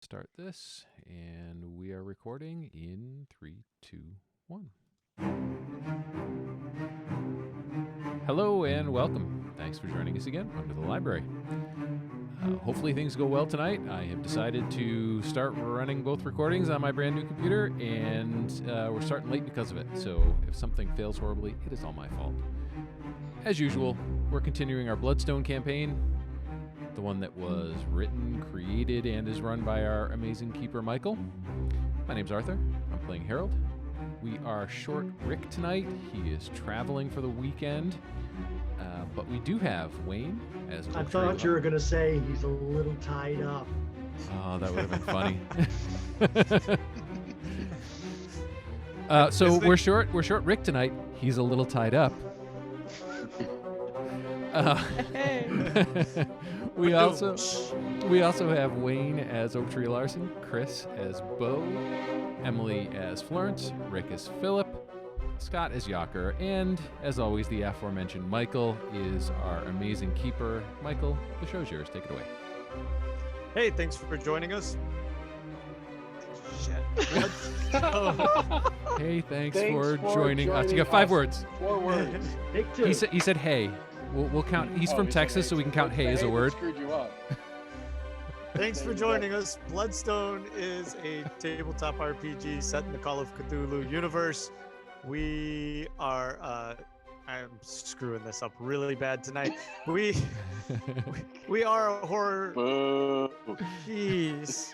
start this, and we are recording in 3, 2, 1. Hello and welcome. Thanks for joining us again under the library. Hopefully things go well tonight. I have decided to start running both recordings on my brand new computer, and we're starting late because of it. So if something fails horribly, it is all my fault. As usual, we're continuing our Bloodstone campaign, the one that was written, created, and is run by our amazing keeper, Michael. My name's Arthur. I'm playing Gerald. We are short Rick tonight. He is traveling for the weekend. But we do have Wayne as Oak Tree. I thought you were going to say he's a little tied up. Oh, that would have been funny. So we're short Rick tonight. He's a little tied up. We also have Wayne as Oak Tree Larson, Chris as Beau, Emily as Florence, Rick as Philip, Scott as Yacker, and as always, the aforementioned Michael is our amazing keeper. Michael, the show's yours. Take it away. Hey, thanks for joining us. Shit. Hey, thanks for joining us. You got 5 words. 4 words. Take 2. He said hey. We'll count. He's from Texas, so we can count hey as a word. Screwed you up. Thanks for joining us. Bloodstone is a tabletop RPG set in the Call of Cthulhu universe. We are I'm screwing this up really bad tonight. We are a horror. Boo. Jeez.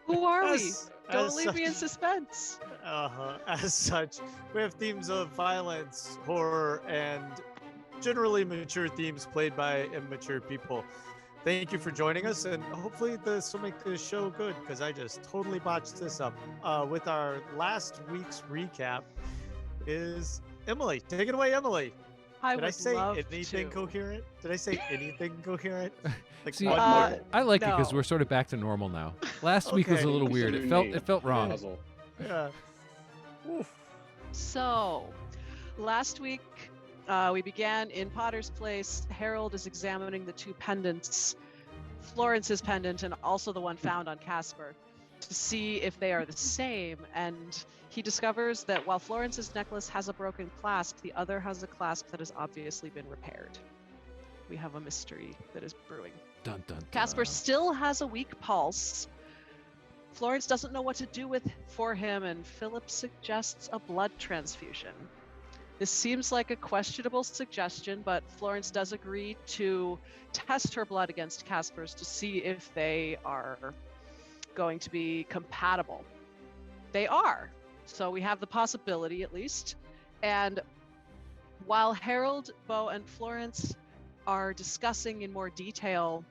Who are we? Don't leave me in suspense. As such, we have themes of violence, horror, and generally mature themes played by immature people. Thank you for joining us, and hopefully this will make the show good, because I just totally botched this up. With our last week's recap is Emily. Take it away, Emily. Did I say anything coherent? Did I say anything coherent? Like See, one I word? like it because no. we're sort of back to normal now. Last week was a little weird. It felt wrong. Puzzle. Yeah. Oof. So, last week we began in Potter's Place. Gerald is examining the 2 pendants, Florence's pendant and also the one found on Caspar, to see if they are the same. And he discovers that while Florence's necklace has a broken clasp, the other has a clasp that has obviously been repaired. We have a mystery that is brewing. Dun, dun, dun. Caspar still has a weak pulse. Florence doesn't know what to do for him, and Philip suggests a blood transfusion. This seems like a questionable suggestion, but Florence does agree to test her blood against Caspar's to see if they are going to be compatible. They are. So we have the possibility, at least. And while Gerald, Beau, and Florence are discussing in more detail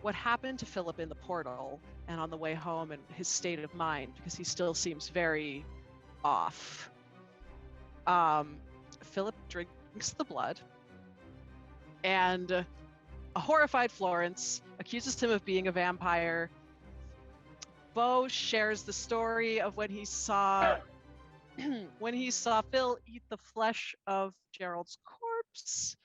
what happened to Philip in the portal and on the way home and his state of mind, because he still seems very off, Philip drinks the blood, and a horrified Florence accuses him of being a vampire. Beau shares the story of when he saw Phil eat the flesh of Gerald's corpse.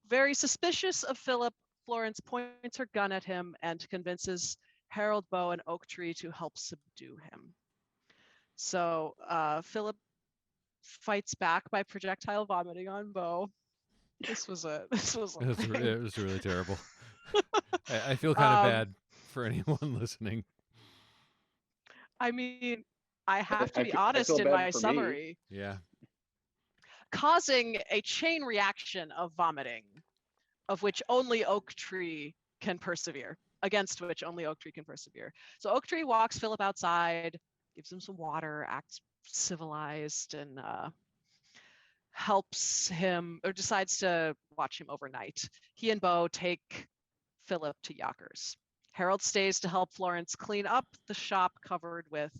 Very suspicious of Philip, Florence points her gun at him and convinces Gerald, Beau, and Oak Tree to help subdue him. So Philip fights back by projectile vomiting on Beau. It was really terrible. I feel kind of bad for anyone listening. I mean, I have to be honest in my summary. Yeah. Causing a chain reaction of vomiting, of which only Oak Tree can persevere, against which only Oak Tree can persevere. So Oak Tree walks Philip outside, gives him some water, acts civilized, and helps him, or decides to watch him overnight. He and Beau take Philip to Yacker's. Gerald stays to help Florence clean up the shop covered with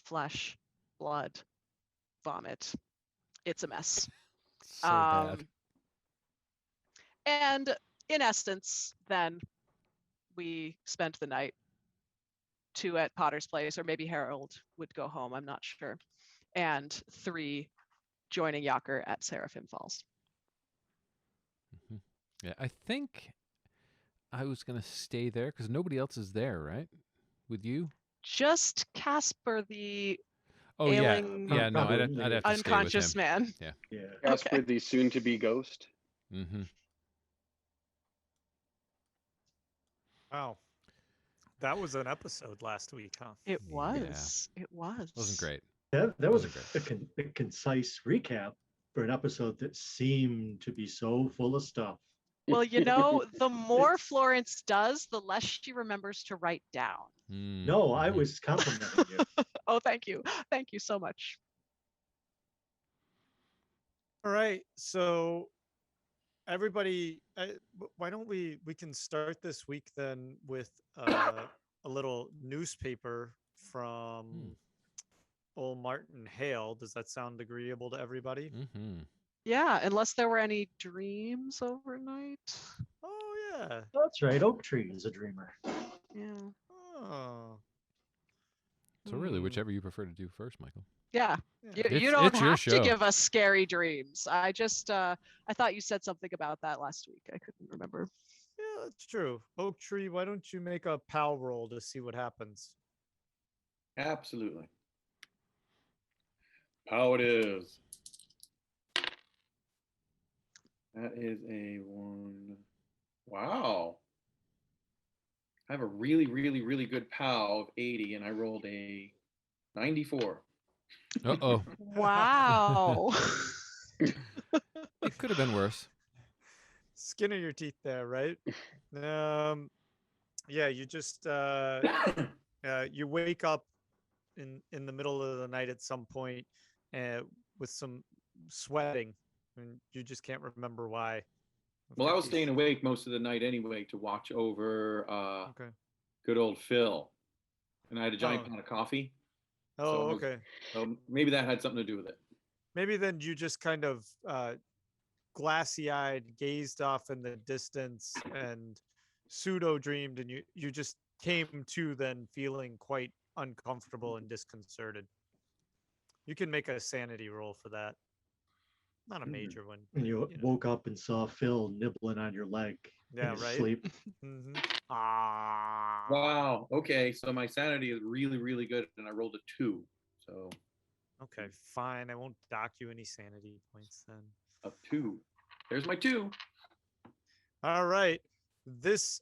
flesh, blood, vomit. It's a mess. So bad. And in essence, then we spent the night, 2 at Potter's Place, or maybe Gerald would go home, I'm not sure, and 3 joining Yacker at Seraphim Falls. Yeah, I think I was going to stay there because nobody else is there, right? with you? Just Caspar, the Oh ailing, yeah. No, I'd have to stay with unconscious him. man. Yeah. Yeah. Caspar, Okay. the soon-to-be ghost. Mm-hmm. Wow. That was an episode last week, huh? It Yeah. was. It was. Wasn't great. That was Wasn't a concise recap for an episode that seemed to be so full of stuff. Well, you know, the more Florence does, the less she remembers to write down. No, I was complimenting you. Oh, thank you. Thank you so much. All right. So everybody, why don't we can start this week then with a little newspaper from old Martin Hale. Does that sound agreeable to everybody? Mm-hmm. Yeah, unless there were any dreams overnight. Oh yeah. That's right. Oak Tree is a dreamer. Yeah. Oh. So really, Hmm. whichever you prefer to do first, Michael. Yeah. Yeah. You don't it's your have to show. give us scary dreams. I just I thought you said something about that last week. I couldn't remember. Yeah, that's true. Oak Tree, why don't you make a POW roll to see what happens? Absolutely. How it is. That is a 1. Wow. I have a really, really, really good POW of 80, and I rolled a 94. Uh-oh. Wow. It could have been worse. Skin of your teeth there, right? Yeah, you just you wake up in the middle of the night at some point with some sweating, and you just can't remember why. Well, I was staying awake most of the night anyway to watch over Okay. good old Phil. And I had a giant Oh. pot of coffee. Oh, So it was- okay. So maybe that had something to do with it. Maybe then you just kind of glassy-eyed gazed off in the distance and pseudo dreamed, and you just came to then feeling quite uncomfortable and disconcerted. You can make a sanity roll for that. Not a major one. And you know. woke up and saw Phil nibbling on your leg. Yeah, in his right. Sleep. Mm-hmm. Ah. Wow. Okay. So my sanity is really, really good, and I rolled a 2. So Okay, fine. I won't dock you any sanity points then. a 2. There's my 2. All right. This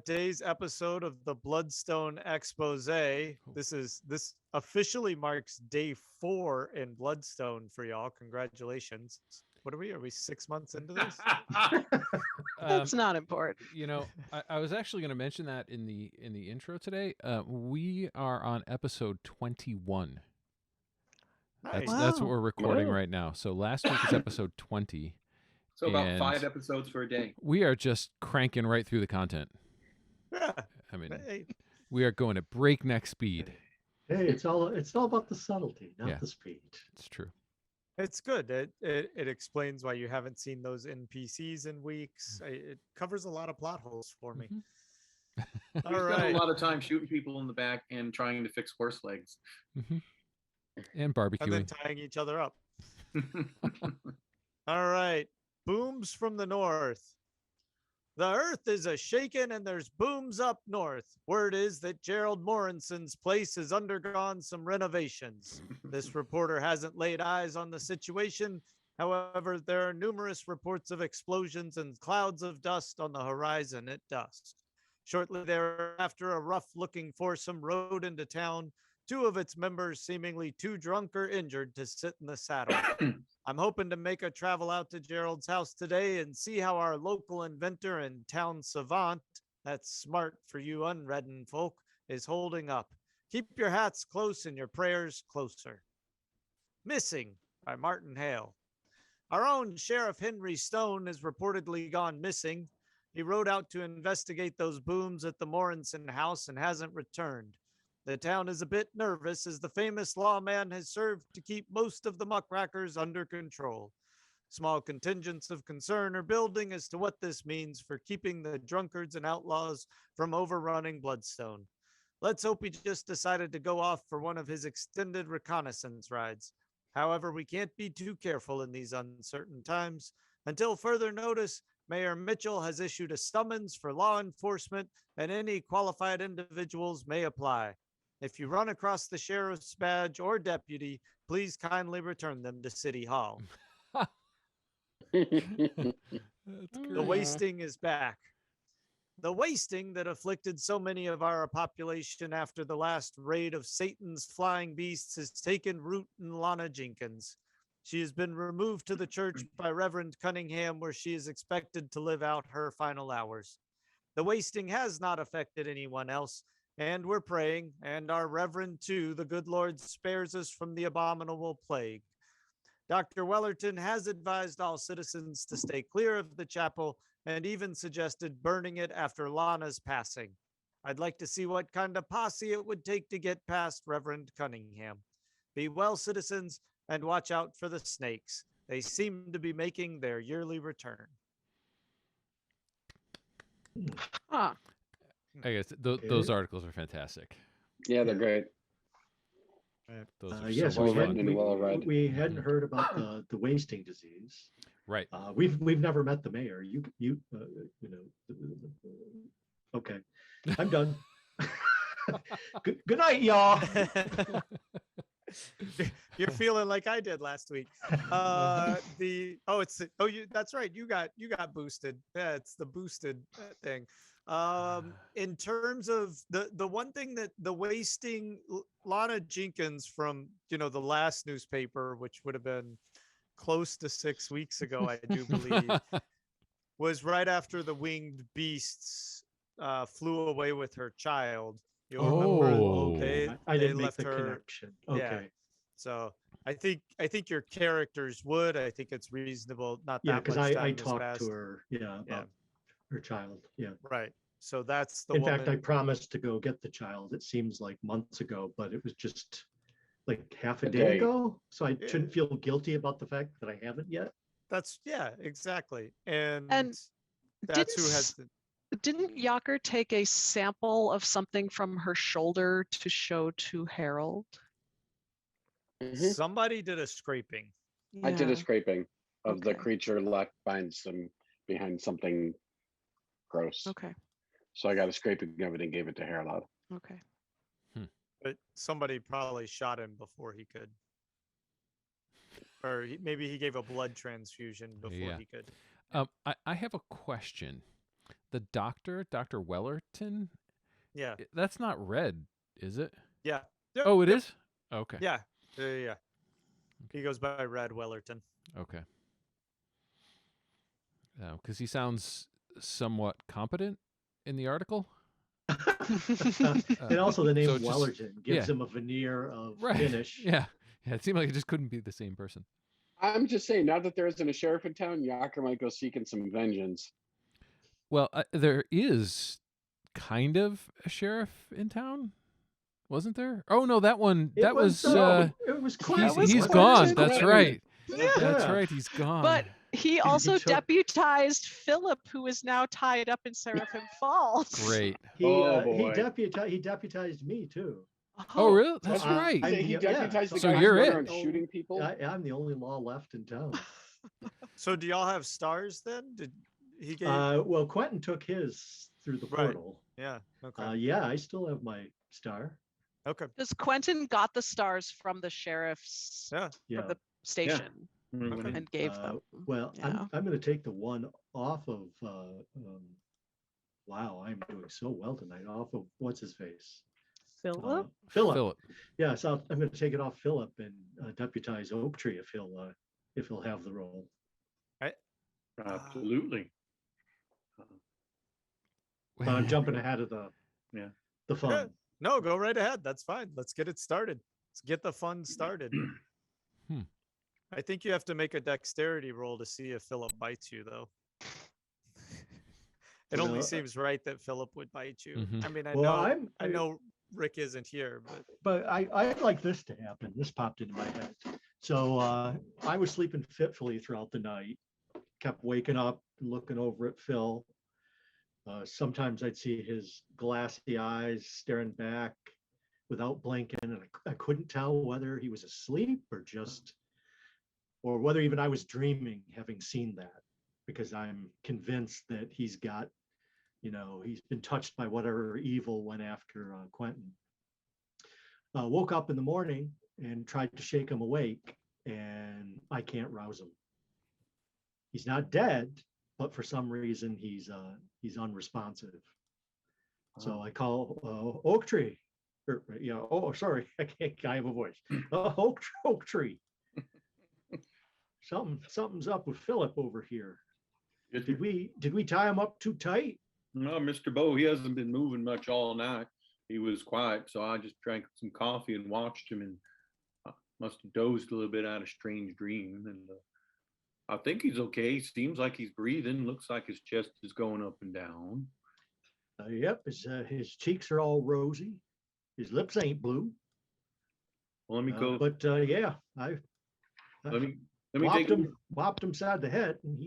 day's episode of the Bloodstone Exposé. This officially marks day 4 in Bloodstone for y'all. Congratulations. What are we? Are we 6 months into this? That's not important. You know, I was actually going to mention that in the intro today. We are on episode 21. Nice. That's what Wow. we're recording Wow. right now. So last week is episode 20. So about And 5 episodes for a day. We are just cranking right through the content. Yeah. I mean, Hey, we are going at breakneck speed. Hey, it's all about the subtlety, not Yeah. the speed. It's true. it's good. It explains why you haven't seen those NPCs in weeks. It covers a lot of plot holes for me. Mhm. We All spent right. a lot of time shooting people in the back and trying to fix horse legs. Hmm. And And barbecuing. then tying each other up. All right. Booms from the north. The earth is a shaken and there's booms up north. Word is that Gerald Morrison's place has undergone some renovations. This reporter hasn't laid eyes on the situation. However, there are numerous reports of explosions and clouds of dust on the horizon at dusk. Shortly thereafter, a rough-looking foursome rode into town, 2 of its members seemingly too drunk or injured to sit in the saddle. I'm hoping to make a travel out to Gerald's house today and see how our local inventor and town savant, that's smart for you unreading folk, is holding up. Keep your hats close and your prayers closer. Missing by Martin Hale. Our own Sheriff Henry Stone has reportedly gone missing. He rode out to investigate those booms at the Morrison house and hasn't returned. The town is a bit nervous as the famous lawman has served to keep most of the muckrackers under control. Small contingents of concern are building as to what this means for keeping the drunkards and outlaws from overrunning Bloodstone. Let's hope he just decided to go off for one of his extended reconnaissance rides. However, we can't be too careful in these uncertain times. Until further notice, Mayor Mitchell has issued a summons for law enforcement, and any qualified individuals may apply. If you run across the sheriff's badge or deputy, please kindly return them to City Hall. That's The great. wasting is back. The wasting that afflicted so many of our population after the last raid of Satan's flying beasts has taken root in Lana Jenkins. She has been removed to the church by Reverend Cunningham, where she is expected to live out her final hours. The wasting has not affected anyone else, and we're praying, and our Reverend too, the good Lord spares us from the abominable plague. Dr. Wellerton has advised all citizens to stay clear of the chapel and even suggested burning it after Lana's passing. I'd like to see what kind of posse it would take to get past Reverend Cunningham. Be well, citizens, and watch out for the snakes. They seem to be making their yearly return. Huh. I guess those articles are fantastic. Yeah, they're great. Those are Yes, so well much written fun. and well read. we hadn't heard about the wasting disease. Right. We've never met the mayor. Okay, I'm done. Good night, y'all. You're feeling like I did last week. That's right. You got boosted. Yeah, it's the boosted thing. In terms of the one thing that the wasting, Lana Jenkins from the last newspaper, which would have been close to 6 weeks ago, I do believe, was right after the winged beasts flew away with her child. You remember? Oh. I didn't make left the her. connection. Okay. Yeah. So I think your characters would. I think it's reasonable. Not Yeah, that because much I time has talked passed. to her. Yeah, about her child. Yeah. Right. So that's the In woman. fact, I promised to go get the child. It seems like months ago, but it was just like half a A day day. ago. So I Yeah. shouldn't feel guilty about the fact that I haven't yet. That's exactly. And didn't that's who has the, Didn't Yocker take a sample of something from her shoulder to show to Harold? Mhm. somebody did a scraping. I did Yeah. a scraping of the Okay. creature left behind something gross. Okay. So I got a scraping of it and gave it to Harold. Okay. But somebody probably shot him before he could. Or maybe he gave a blood transfusion before Yeah. he could. I have a question. The Dr. Wellerton, Yeah. that's not red, is it? Yeah. Yep, Oh, it yep. is? Okay. Yeah. Yeah. He goes by Red Wellerton. Okay. Because he sounds somewhat competent in the article. And also the name so it's just- Wellerton gives yeah. him a veneer of Right. Finnish. Yeah. It seemed like it just couldn't be the same person. I'm just saying, now that there isn't a sheriff in town, Yocker might go seeking some vengeance. Well, there is kind of a sheriff in town, wasn't there? Oh no, that one It that was it was he's, Clinton. he's Clinton. gone. That's Clinton. right. Yeah. That's right. He's gone. But he also took- deputized Philip, who is now tied up in Seraphim Falls. Great. Oh, boy. He deputized me too. Oh, really? That's Uh, right. I- He yeah, deputized the so guy you're who's it. running around shooting people. I'm the only law left in town. So do y'all have stars then? Did he gave? Well, Quentin took his through the Right. portal. Yeah. Okay. Yeah, I still have my star. Okay. Because Quentin got the stars from the sheriff's Yeah. Yeah. the station Okay. and gave them. Well, Yeah. I'm going to take the one off of. Wow, I'm doing so well tonight. Off of what's his face? Philip? Philip. Philip. Yeah, so I'm going to take it off Philip and deputize Oak Tree if he'll have the role. Absolutely. So I'm jumping ahead of the fun. No, go right ahead. That's fine. Let's get it started. Let's get the fun started. Hmm. I think you have to make a dexterity roll to see if Philip bites you, though. It only No, seems right that Philip would bite you. Mhm. I mean, I Well, know, I know Rick isn't here, but I'd like this to happen. This popped into my head. So I was sleeping fitfully throughout the night, kept waking up and looking over at Phil. Sometimes I'd see his glassy eyes staring back without blinking, and I couldn't tell whether he was asleep or whether even I was dreaming having seen that. because I'm convinced that he's got, he's been touched by whatever evil went after Quentin. Woke up in the morning and tried to shake him awake, and I can't rouse him. He's not dead, but for some reason he's unresponsive. So I call Oak Tree. Oh, sorry, I have a voice. Oak Tree. Something's up with Philip over here. Did we tie him up too tight? No, Mr. Beau, he hasn't been moving much all night. He was quiet, so I just drank some coffee and watched him, and must have dozed a little bit out of strange dream. And I think he's okay. Seems like he's breathing. Looks like his chest is going up and down. Yep, his cheeks are all rosy. His lips ain't blue. Well, let me go. But yeah, I let me whopped him side the head, and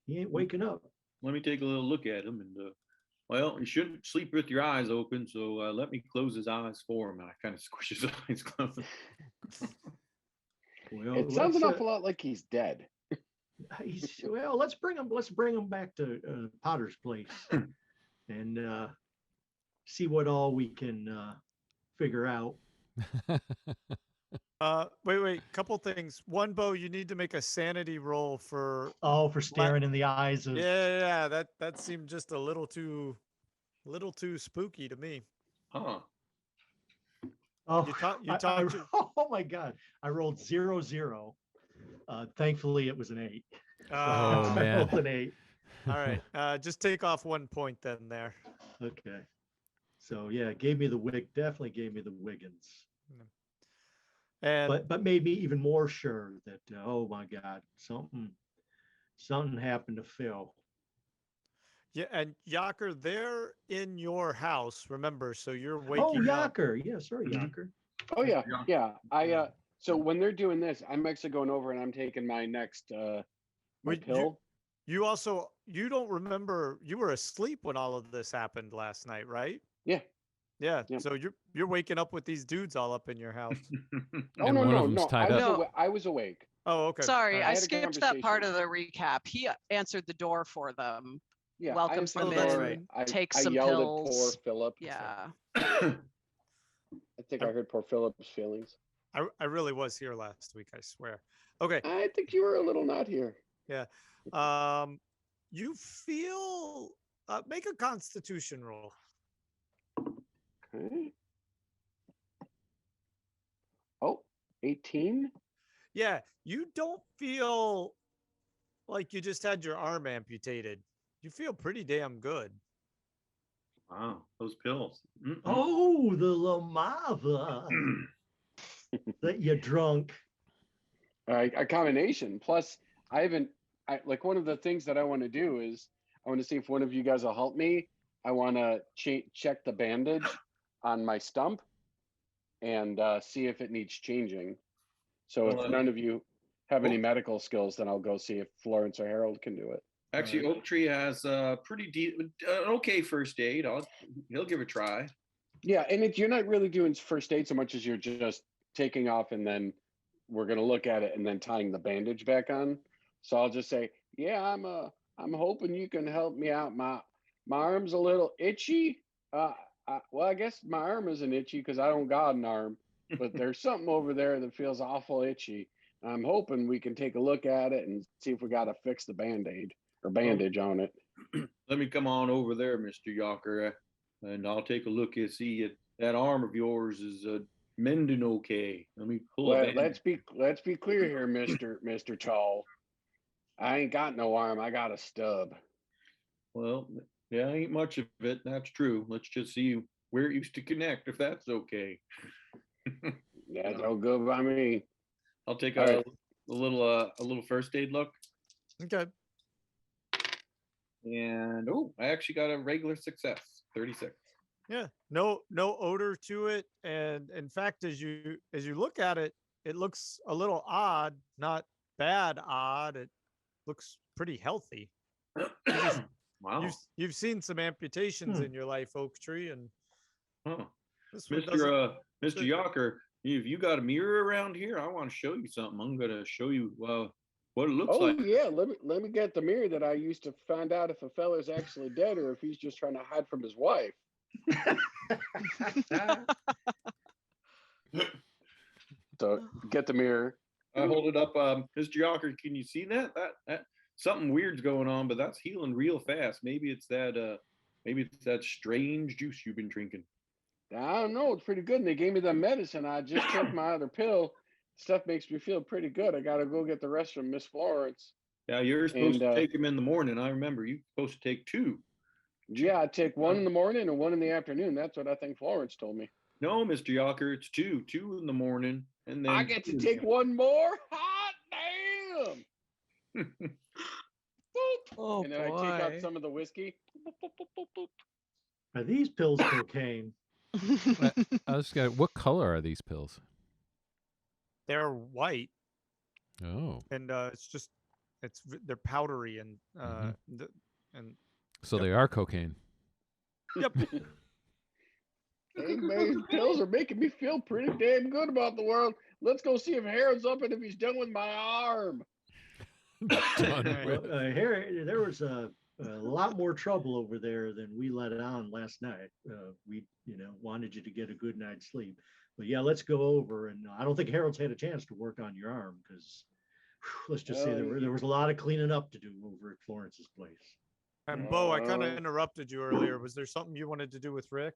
he ain't waking up. Let me take a little look at him, and well, you shouldn't sleep with your eyes open, so let me close his eyes for him. And I kind of squish his eyes closed. Well, It sounds an awful lot like he's dead. Let's bring him back to Potter's place and see what all we can figure out. Wait. Couple things. One, Beau, you need to make a sanity roll for. Oh, for staring in the eyes of. Yeah. That seemed just a little too spooky to me. Huh. Oh, oh my God! I rolled 0-0. Thankfully, it was an 8. Oh, man. I rolled an 8. All right. Just take off 1 point then there. Okay. So yeah, it gave me the wig. Definitely gave me the Wiggins. And But made me even more sure that oh my God, something happened to Phil. yeah, and Yaker, they're in your house. Remember, so you're waking Oh, up. Yaker. Yeah, sorry, Yaker. Oh yeah. So when they're doing this, I'm actually going over and I'm taking my next my pill. You don't remember, you were asleep when all of this happened last night, right? Yeah. Yeah. Yep. So you're waking up with these dudes all up in your house. Oh And one of no. them's tied up. I was awake. Oh, okay. Sorry, I I had a skipped that part of conversation. the recap. He answered the door for them. Yeah, Welcomes I them that's in. right. Takes I some yelled pills. at poor Philip. Yeah. I think I heard poor Philip's feelings. I really was here last week, I swear. Okay. I think you were a little not here. Yeah. You feel make a constitution roll. Okay. Oh, 18? Yeah, you don't feel like you just had your arm amputated. You feel pretty damn good. Wow, those pills. Oh, the Lamava that you drunk. A combination. Plus, like one of the things that I want to do is I want to see if one of you guys will help me. I want to check the bandage on my stump and see if it needs changing. So if none of you have any medical skills, then I'll go see if Florence or Harold can do it. Actually, Oak Tree has pretty deep, okay first aid. He'll give it a try. Yeah, and you're not really doing first aid so much as you're just taking off, and then we're gonna look at it and then tying the bandage back on. So I'll just say, yeah, I'm hoping you can help me out. My arm's a little itchy. Well, I guess my arm isn't itchy because I don't got an arm, but there's something over there that feels awful itchy. I'm hoping we can take a look at it and see if we got to fix the band-aid or bandage on it. Let me come on over there, Mr. Yaker, and I'll take a look and see if that arm of yours is mending okay. Let me pull it. Let's be clear here, Mr. Tall. I ain't got no arm. I got a stub. Well, yeah, ain't much of it. That's true. Let's just see where it used to connect, if that's okay. That's all good by me. I'll take All a little first aid look. Okay. And I actually got a regular success, 36. Yeah. No odor to it. And in fact, as you look at it, it looks a little odd, not bad odd. It looks pretty healthy. Wow. You've seen some amputations in your life, Oak Tree, and this one Mr. Yaker, if you got a mirror around here, I want to show you something. I'm going to show you what it looks Oh like. yeah, let me get the mirror that I used to find out if a fella's actually dead or if he's just trying to hide from his wife. So get the mirror. I hold it up. Mr. Yocker, can you see that? That something weird's going on, but that's healing real fast. Maybe it's that strange juice you've been drinking. I don't know. It's pretty good. And they gave me the medicine. I just took my other pill. Stuff makes me feel pretty good. I got to go get the rest from Miss Florence. Yeah, you're supposed And, to take them in the morning. I remember you're supposed to take 2. Yeah, I take one in the morning and one in the afternoon. That's what I think Florence told me. No, Mr. Yocker, it's 2. 2 in the morning, and then I get to take one more? Hot damn! Oh And then I take out some of the whiskey. Are these pills cocaine? I was got. What color are these pills? They're white, Oh, and they're powdery and and so Yep. they are cocaine. yep. Hey, man, pills are making me feel pretty damn good about the world. Let's go see if Harold's up and if he's done with my arm. Done Well, with. here, there was a lot more trouble over there than we let it on last night. We, wanted you to get a good night's sleep. But yeah, let's go over. And I don't think Harold's had a chance to work on your arm because let's just say there was a lot of cleaning up to do over at Florence's place. And Beau, I kind of interrupted you earlier. Was there something you wanted to do with Rick?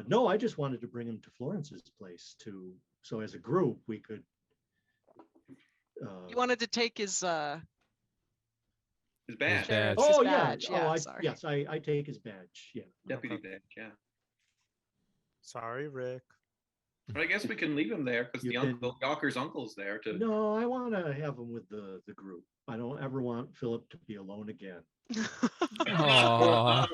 No, I just wanted to bring him to Florence's place so as a group we could. You wanted to take his His badge, badge. Oh his yeah, badge, yeah, sorry. yes, I take his badge. Yeah. deputy Okay. badge. Yeah, Sorry, Rick. but I guess we can leave him there because the You've been- Yocker's uncle's there to. No, I want to have him with the group. I don't ever want Philip to be alone again. Aw.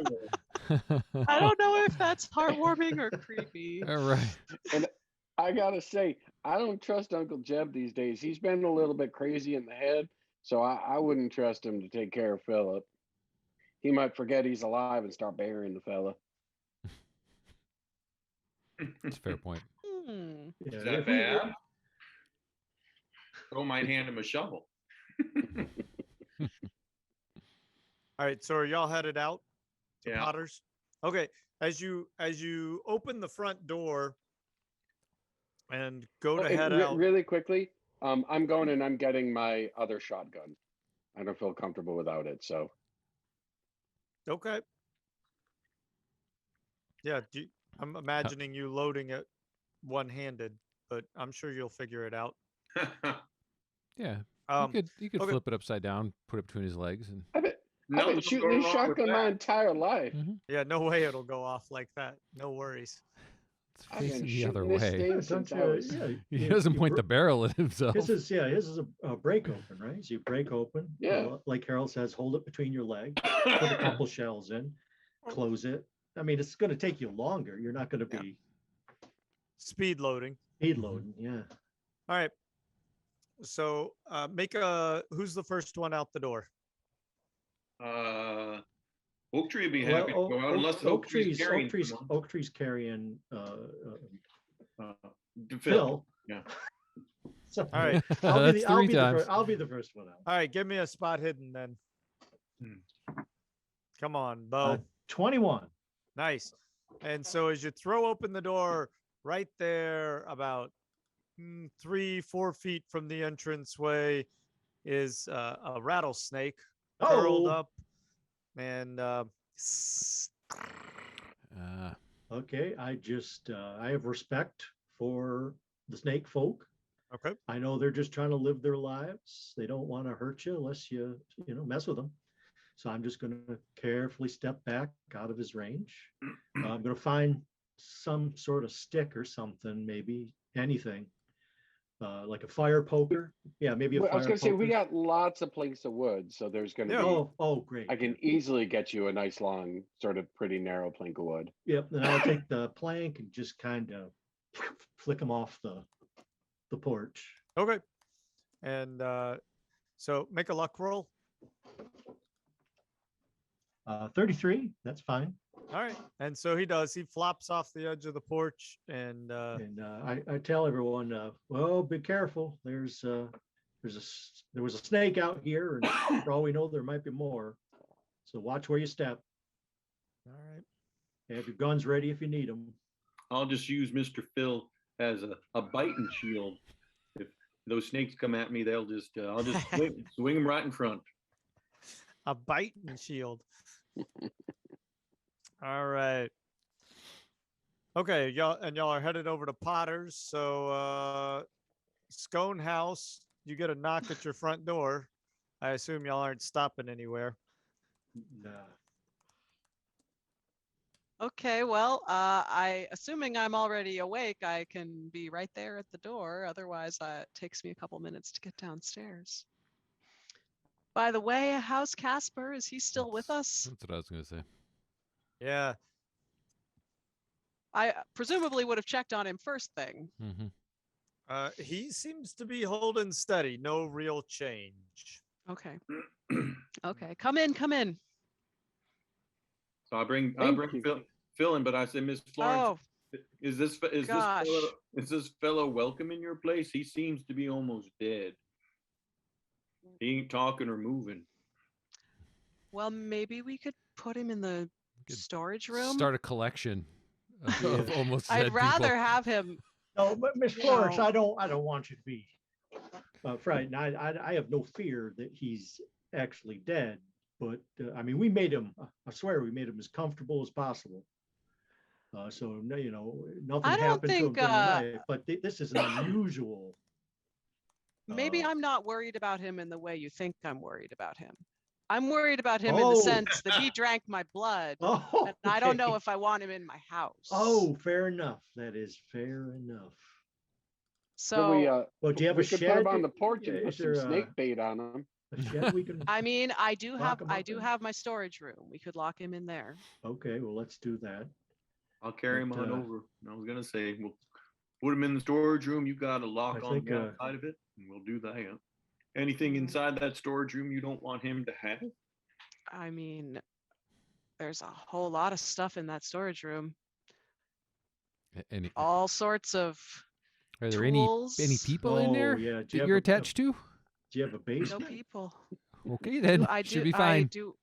I don't know if that's heartwarming or creepy. All right. I gotta say, I don't trust Uncle Jeb these days. He's been a little bit crazy in the head, so I wouldn't trust him to take care of Philip. He might forget he's alive and start burying the fella. That's a fair point. Yeah, Is that if we- bad? Bro might hand him a shovel. All right, so are y'all headed out to Yeah. Potter's? Okay, as you open the front door and go to head out. Really quickly, I'm going and I'm getting my other shotgun. I don't feel comfortable without it, so. Okay. Yeah, I'm imagining you loading it one-handed, but I'm sure you'll figure it out. Yeah. Um, You could okay. flip it upside down, put it between his legs, and I've been Nothing will shooting go this wrong with shotgun my that. entire life. yeah, no way it'll go off like that. No worries. it's I've been facing the shooting other this way. thing Yeah, since don't I you- was. yeah, He you- doesn't you point br- the barrel at himself. His is a break open, right? So you break open. Yeah. Like Harold says, hold it between your legs, put a couple shells in, close it. I mean, it's going to take you longer. You're not going to Yeah. be Speed loading. speed loading. Yeah. All right. So who's the first one out the door? Oak Tree would be happy to go out unless Oak Tree's carrying someone. Oak Tree's carrying Phil. Phil. Yeah. So All right. That's three times. I'll be the first one out. All right, give me a spot hidden then. Hmm. Come on, Beau. 21. Nice. And so as you throw open the door, right there, about 3-4 feet from the entranceway, is a rattlesnake curled Oh, up, and okay. I have respect for the snake folk. okay. I know they're just trying to live their lives. They don't want to hurt you unless you mess with them. So I'm just going to carefully step back out of his range. I'm going to find some sort of stick or something, maybe anything, like a fire poker. Yeah, maybe a Well, fire I was going to say, we poker. got lots of planks of wood, so there's going to Yeah. be. Oh, great. I can easily get you a nice long, sort of pretty narrow plank of wood. Yep. Then I'll take the plank and just kind of flick them off the porch. Okay. And so make a luck roll. 33. That's fine. All right. And so he does. He flops off the edge of the porch and And I tell everyone, well, be careful. There's there was a snake out here, and for all we know, there might be more. So watch where you step. All right. Have your guns ready if you need them. I'll just use Mr. Phil as a biting shield. If those snakes come at me, I'll just swing them right in front. A biting shield. All right. Okay, y'all are headed over to Potter's. So Scone House, you get a knock at your front door. I assume y'all aren't stopping anywhere. Nah. Okay, well, assuming I'm already awake, I can be right there at the door. Otherwise, it takes me a couple minutes to get downstairs. By the way, how's Caspar? Is he still with us? That's what I was going to say. Yeah. I presumably would have checked on him first thing. Mm-hmm. He seems to be holding steady. No real change. Okay. Okay, come in. So I bring Phil in, but I say, Miss Florence, is this fellow welcome in your place? He seems to be almost dead. He ain't talking or moving. Well, maybe we could put him in the storage room. Start a collection of almost dead I'd rather people. have him. No, but Miss Florence, I don't want you to be frightened. I have no fear that he's actually dead. But I mean, we made him. I swear, we made him as comfortable as possible. So you know, nothing happened to him during the night. But this is an unusual. Maybe I'm not worried about him in the way you think I'm worried about him. I'm worried about him in the sense that he drank my blood, and I don't know if I want him in my house. Oh, fair enough. That is fair enough. So, well, do you have a shed? Put him on the porch and put some snake bait on him. A shed we can. I mean, I do have my storage room. We could lock him in there. Okay, well, let's do that. I'll carry him on over. I was gonna say, we'll put him in the storage room. You got a lock on the outside of it, and we'll do that. Anything inside that storage room you don't want him to have? I mean, there's a whole lot of stuff in that storage room. All sorts of. Are there tools. any people in there that you're attached to? Do you have a basement? No people. Okay, then should be fine. I do.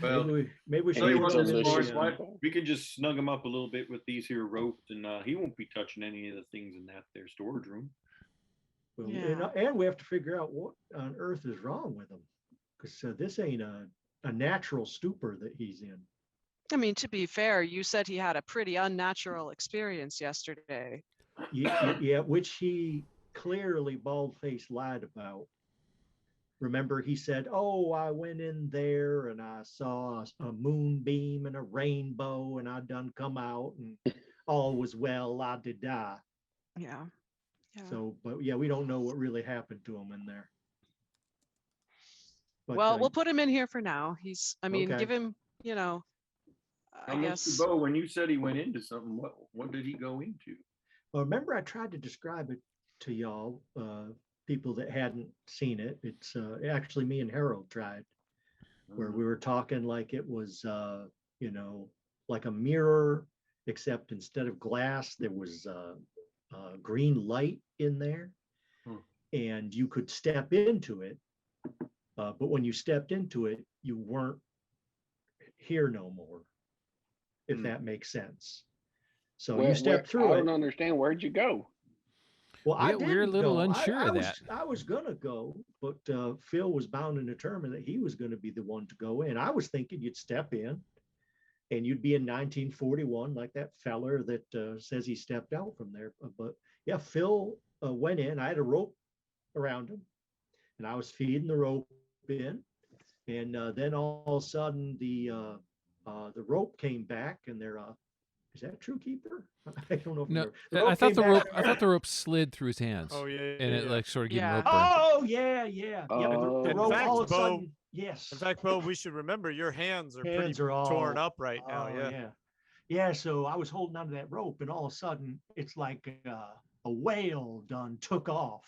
Well, maybe we tell you what, should. We can just snug him up a little bit with these here ropes, and he won't be touching any of the things in that there storage room. Well, and we have to figure out what on earth is wrong with him, because this ain't a natural stupor that he's in. I mean, to be fair, you said he had a pretty unnatural experience yesterday. Yeah, which he clearly bald-faced lied about. Remember, he said, "Oh, I went in there and I saw a moonbeam and a rainbow, and I done come out and all was well, la di da." Yeah. So, but yeah, we don't know what really happened to him in there. But, well, we'll put him in here for now. Okay. Give him, I guess. Mr. Beau, when you said he went into something, what did he go into? Well, remember, I tried to describe it to y'all, people that hadn't seen it. It's actually me and Gerald tried, where we were talking like it was, like a mirror, except instead of glass, there was green light in there, and you could step into it. But when you stepped into it, you weren't here no more, if that makes sense. So you stepped through it. I don't understand. Where'd you go? Well, we're a little unsure of that. I was going to go, but Phil was bound and determined that he was going to be the one to go in. I was thinking you'd step in and you'd be in 1941, like that feller that says he stepped out from there. But yeah, Phil went in. I had a rope around him, and I was feeding the rope in. And then all of a sudden, the rope came back, and they're is that true, Keeper? I don't know. If no, I thought the rope slid through his hands. Oh yeah, and it like sort of gave him rope. Oh yeah. The rope fact, all of a Beau, sudden. Yes. In fact, Beau, we should remember your hands are all torn up right now. Yeah. So I was holding onto that rope, and all of a sudden, it's like a whale done took off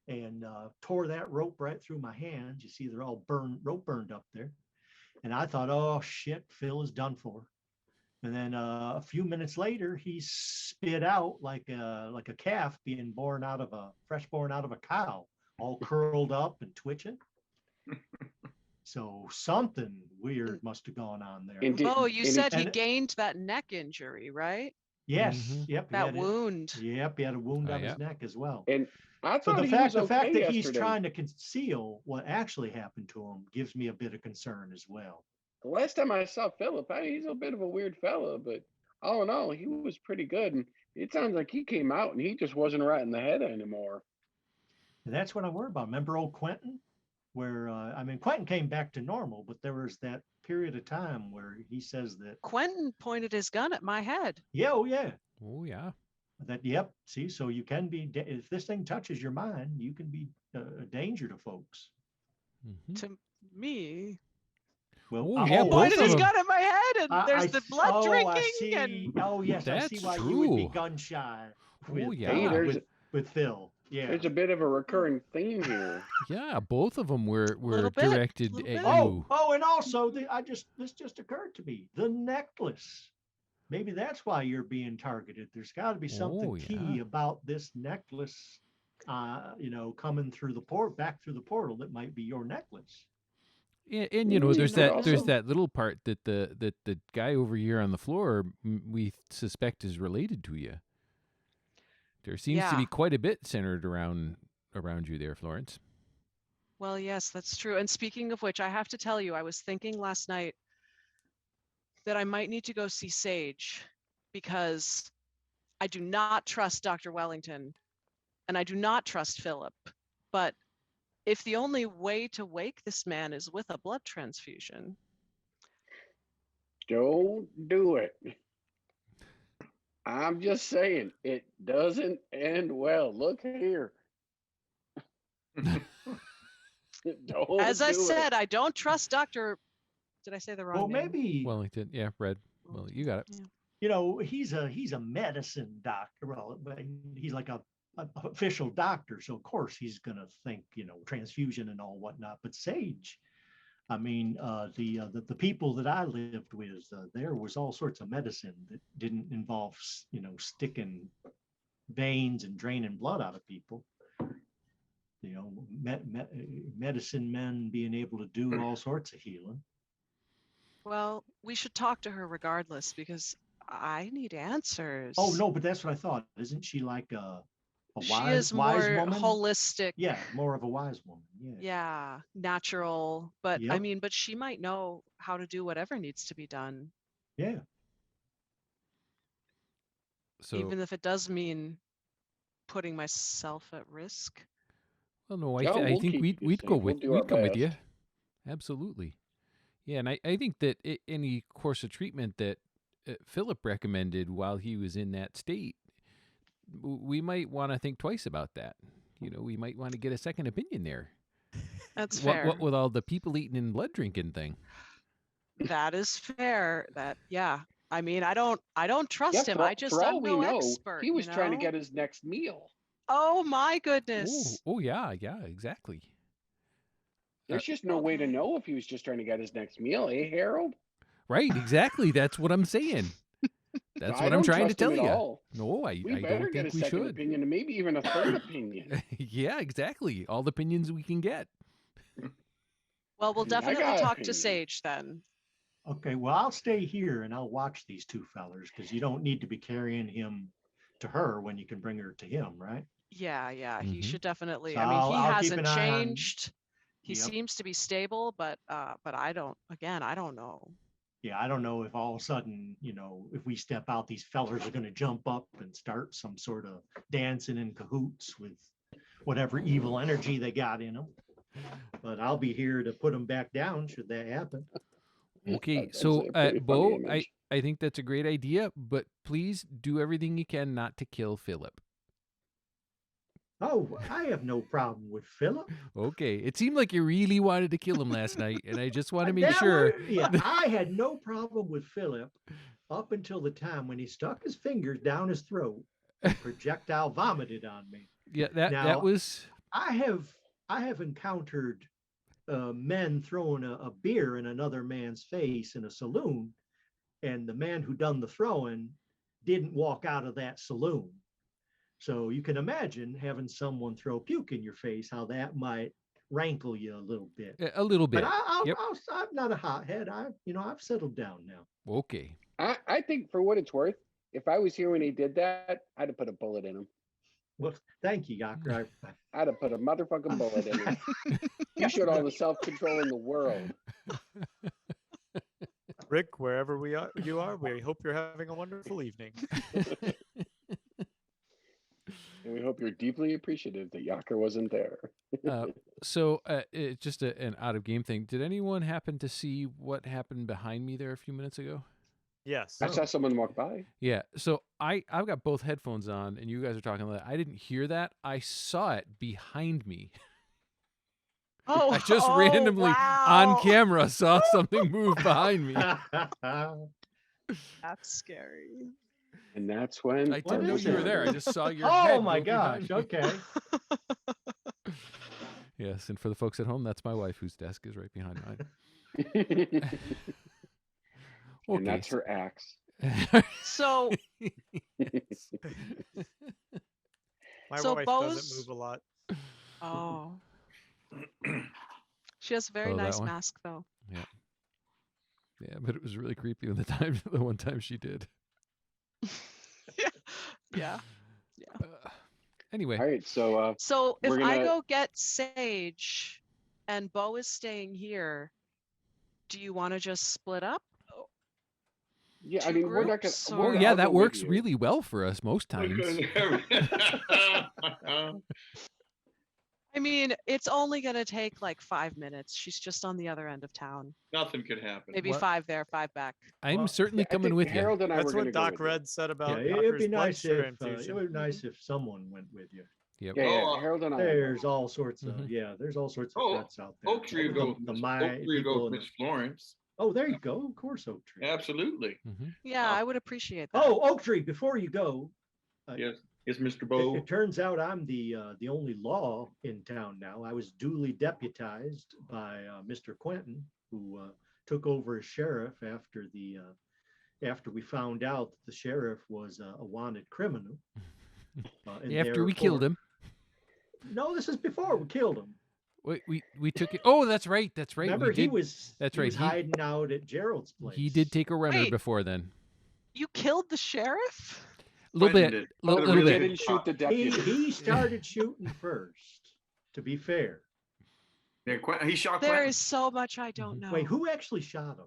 and tore that rope right through my hands. You see, they're all rope burned up there. And I thought, oh shit, Phil is done for. And then a few minutes later, he spit out like a calf being born out of a cow, all curled up and twitching. So something weird must have gone on there. And did- Oh, you and it- said he and- gained that neck injury, right? Yes, Mhm. yep. he That had it. wound. Yep, he had a wound on yeah. his neck as well. And I So thought the he fact was okay that he's yesterday. trying to conceal what actually happened to him gives me a bit of concern as well. The last time I saw Philip, he's a bit of a weird fella, but all in all, he was pretty good. And it sounds like he came out and he just wasn't right in the head anymore. And that's what I worry about. Remember old Quentin? Where, Quentin came back to normal, but there was that period of time where he says that, Quentin pointed his gun at my head. yeah, oh, yeah. Oh, yeah. That, yep. See, so you can be, if this thing touches your mind, you can be a danger to folks. Mhm. To me. Well, Oh, yeah, He both pointed of his them. gun at my head, and there's the blood I drinking. see. And Oh, yes, I see That's why you would be true. gun shy Oh, with, yeah. Hey, with Phil. Yeah. There's a bit of a recurring theme here. Yeah, both of them were Little bit, directed little at bit. you. And also this just occurred to me. The necklace. Maybe that's why you're being targeted. There's got to be something Oh, key yeah. about this necklace, coming through the back through the portal that might be your necklace. And you know, there's but there's also- that little part that the guy over here on the floor we suspect is related to you. There seems to be Yeah. quite a bit centered around you there, Florence. Well, yes, that's true. And speaking of which, I have to tell you, I was thinking last night that I might need to go see Sage because I do not trust Dr. Wellington and I do not trust Philip. But if the only way to wake this man is with a blood transfusion, Don't do it. I'm just saying, it doesn't end well. Look here. Don't as I do it. said, I don't trust Dr. Did I say the wrong Well, name? maybe Wellington, yeah, Red. Well, you got it. he's a medicine doctor. Well, but he's like a official doctor, so of course he's gonna think transfusion and all whatnot. But Sage, the people that I lived with, there was all sorts of medicine that didn't involve sticking veins and draining blood out of people. Medicine men being able to do all sorts of healing. Well, we should talk to her regardless because I need answers. Oh no, but that's what I thought. Isn't she like a She wise is more woman? holistic. Yeah, more of a wise woman. Yeah. Yeah, natural. But I Yep. mean, but she might know how to do whatever needs to be done, Yeah. So, even if it does mean putting myself at risk. well, no, Yeah, I we'll think keep we'd you we'd go safe. We'll with do our we'd come with you. best. Absolutely. Yeah, and I think that any course of treatment that Philip recommended while he was in that state, we might want to think twice about that. We might want to get a second opinion there. That's fair. What with all the people eating and blood drinking thing? That is fair. Yeah. I mean, I don't trust him. for, I just for all I'm we no know, expert. he was trying to know? get his next meal. Oh my Oh, goodness. yeah, exactly. There's just no way to okay. know if he was just trying to get his next meal, eh, Harold? Right, exactly. That's what I'm saying. That's I what I'm don't trying to trust him tell at you. all. No, I We better don't get a think we second should. opinion and maybe even a third opinion. Yeah, exactly. All the opinions we can get. Well, we'll I definitely got talk to opinions. Sage then. Okay. Well, I'll stay here and I'll watch these two fellers because you don't need to be carrying him to her when you can bring her to him, right? Yeah, he Mhm. should definitely. So I mean, he I'll keep hasn't an eye on- changed. He Yep. seems to be stable, but I don't know. Yeah, I don't know if all of a sudden, if we step out, these fellers are going to jump up and start some sort of dancing in cahoots with whatever evil energy they got in them. But I'll be here to put them back down should that happen. Okay, That's so a pretty funny Beau, image. I think that's a great idea, but please do everything you can not to kill Philip. Oh, I have no problem with Philip. Okay, it seemed like you really wanted to kill him last night, and I just want to make That sure. was- I had no problem with Philip up until the time when he stuck his fingers down his throat and projectile vomited on me. Yeah, that Now- was. I have encountered men throwing a beer in another man's face in a saloon, and the man who done the throwing didn't walk out of that saloon. So you can imagine having someone throw puke in your face, how that might rankle you a little bit. A little bit. But Yep. I'm not a hothead. I've settled down now. Okay. I think for what it's worth, if I was here when he did that, I'd have put a bullet in him. Well, thank you, Yacker. I'd have put a motherfucking bullet in him. He showed all the self-control in the world. Rick, wherever you are, we hope you're having a wonderful evening. And we hope you're deeply appreciative that Yacker wasn't there. So it's just an out of game thing. Did anyone happen to see what happened behind me there a few minutes ago? Yes. I saw someone walk by. Yeah. So I've got both headphones on, and you guys are talking about that. I didn't hear that. I saw it behind me. Oh, I just randomly on camera saw something move behind me. That's scary. And that's when I didn't know is you were it? there. I just saw your head. Oh my go behind gosh. me. Okay. Yes, and for the folks at home, that's my wife whose desk is right behind mine. And that's her axe. So My So wife Beau's- doesn't move a lot. oh. She has a very Oh, that nice one? mask though. Yeah, but it was really creepy the one time she did. Yeah. Anyway, All right, so So if We're I gonna- go get Sage and Beau is staying here, do you want to just split up? yeah, I two mean, we're not groups, gonna. or- oh I'll yeah, that works really well for us most times. I mean, it's only going to take like 5 minutes. She's just on the other end of town. Nothing could happen. Maybe What? 5 there, 5 back. I'm Well, certainly I coming think with you. Harold and I That's were what gonna go Doc with you. Red said about Yeah, it'd be Yacker's nice blood if it transfusion. would be nice if someone went with you. Yep. Yeah, Oh, Harold and I. There's all sorts of Mhm. there's all sorts of Oh, threats out there. Oak Tree will go. The Oak my Tree will people go in with the- Miss Florence. Oh, there you go. Of course, Oak Tree. Absolutely. Yeah, Oh. I would appreciate that. Oh, Oak Tree. Before you go, Yes. Yes, Mr. it, Beau. it turns out I'm the only law in town now. I was duly deputized by Mr. Quentin, who took over as sheriff after we found out that the sheriff was a wanted criminal. And After we killed therefore- him, No, this is before we killed him. we took it. Oh, that's right. That's right. Remember, we did. he was hiding out at Gerald's place. He did take a runner Wait. before then. You killed the sheriff? A little Quentin bit. did. Little Quentin We bit. really didn't shoot the He deputy. started shooting first. To be fair, Yeah, he shot There Quentin. is so much I don't know. wait, who actually shot him?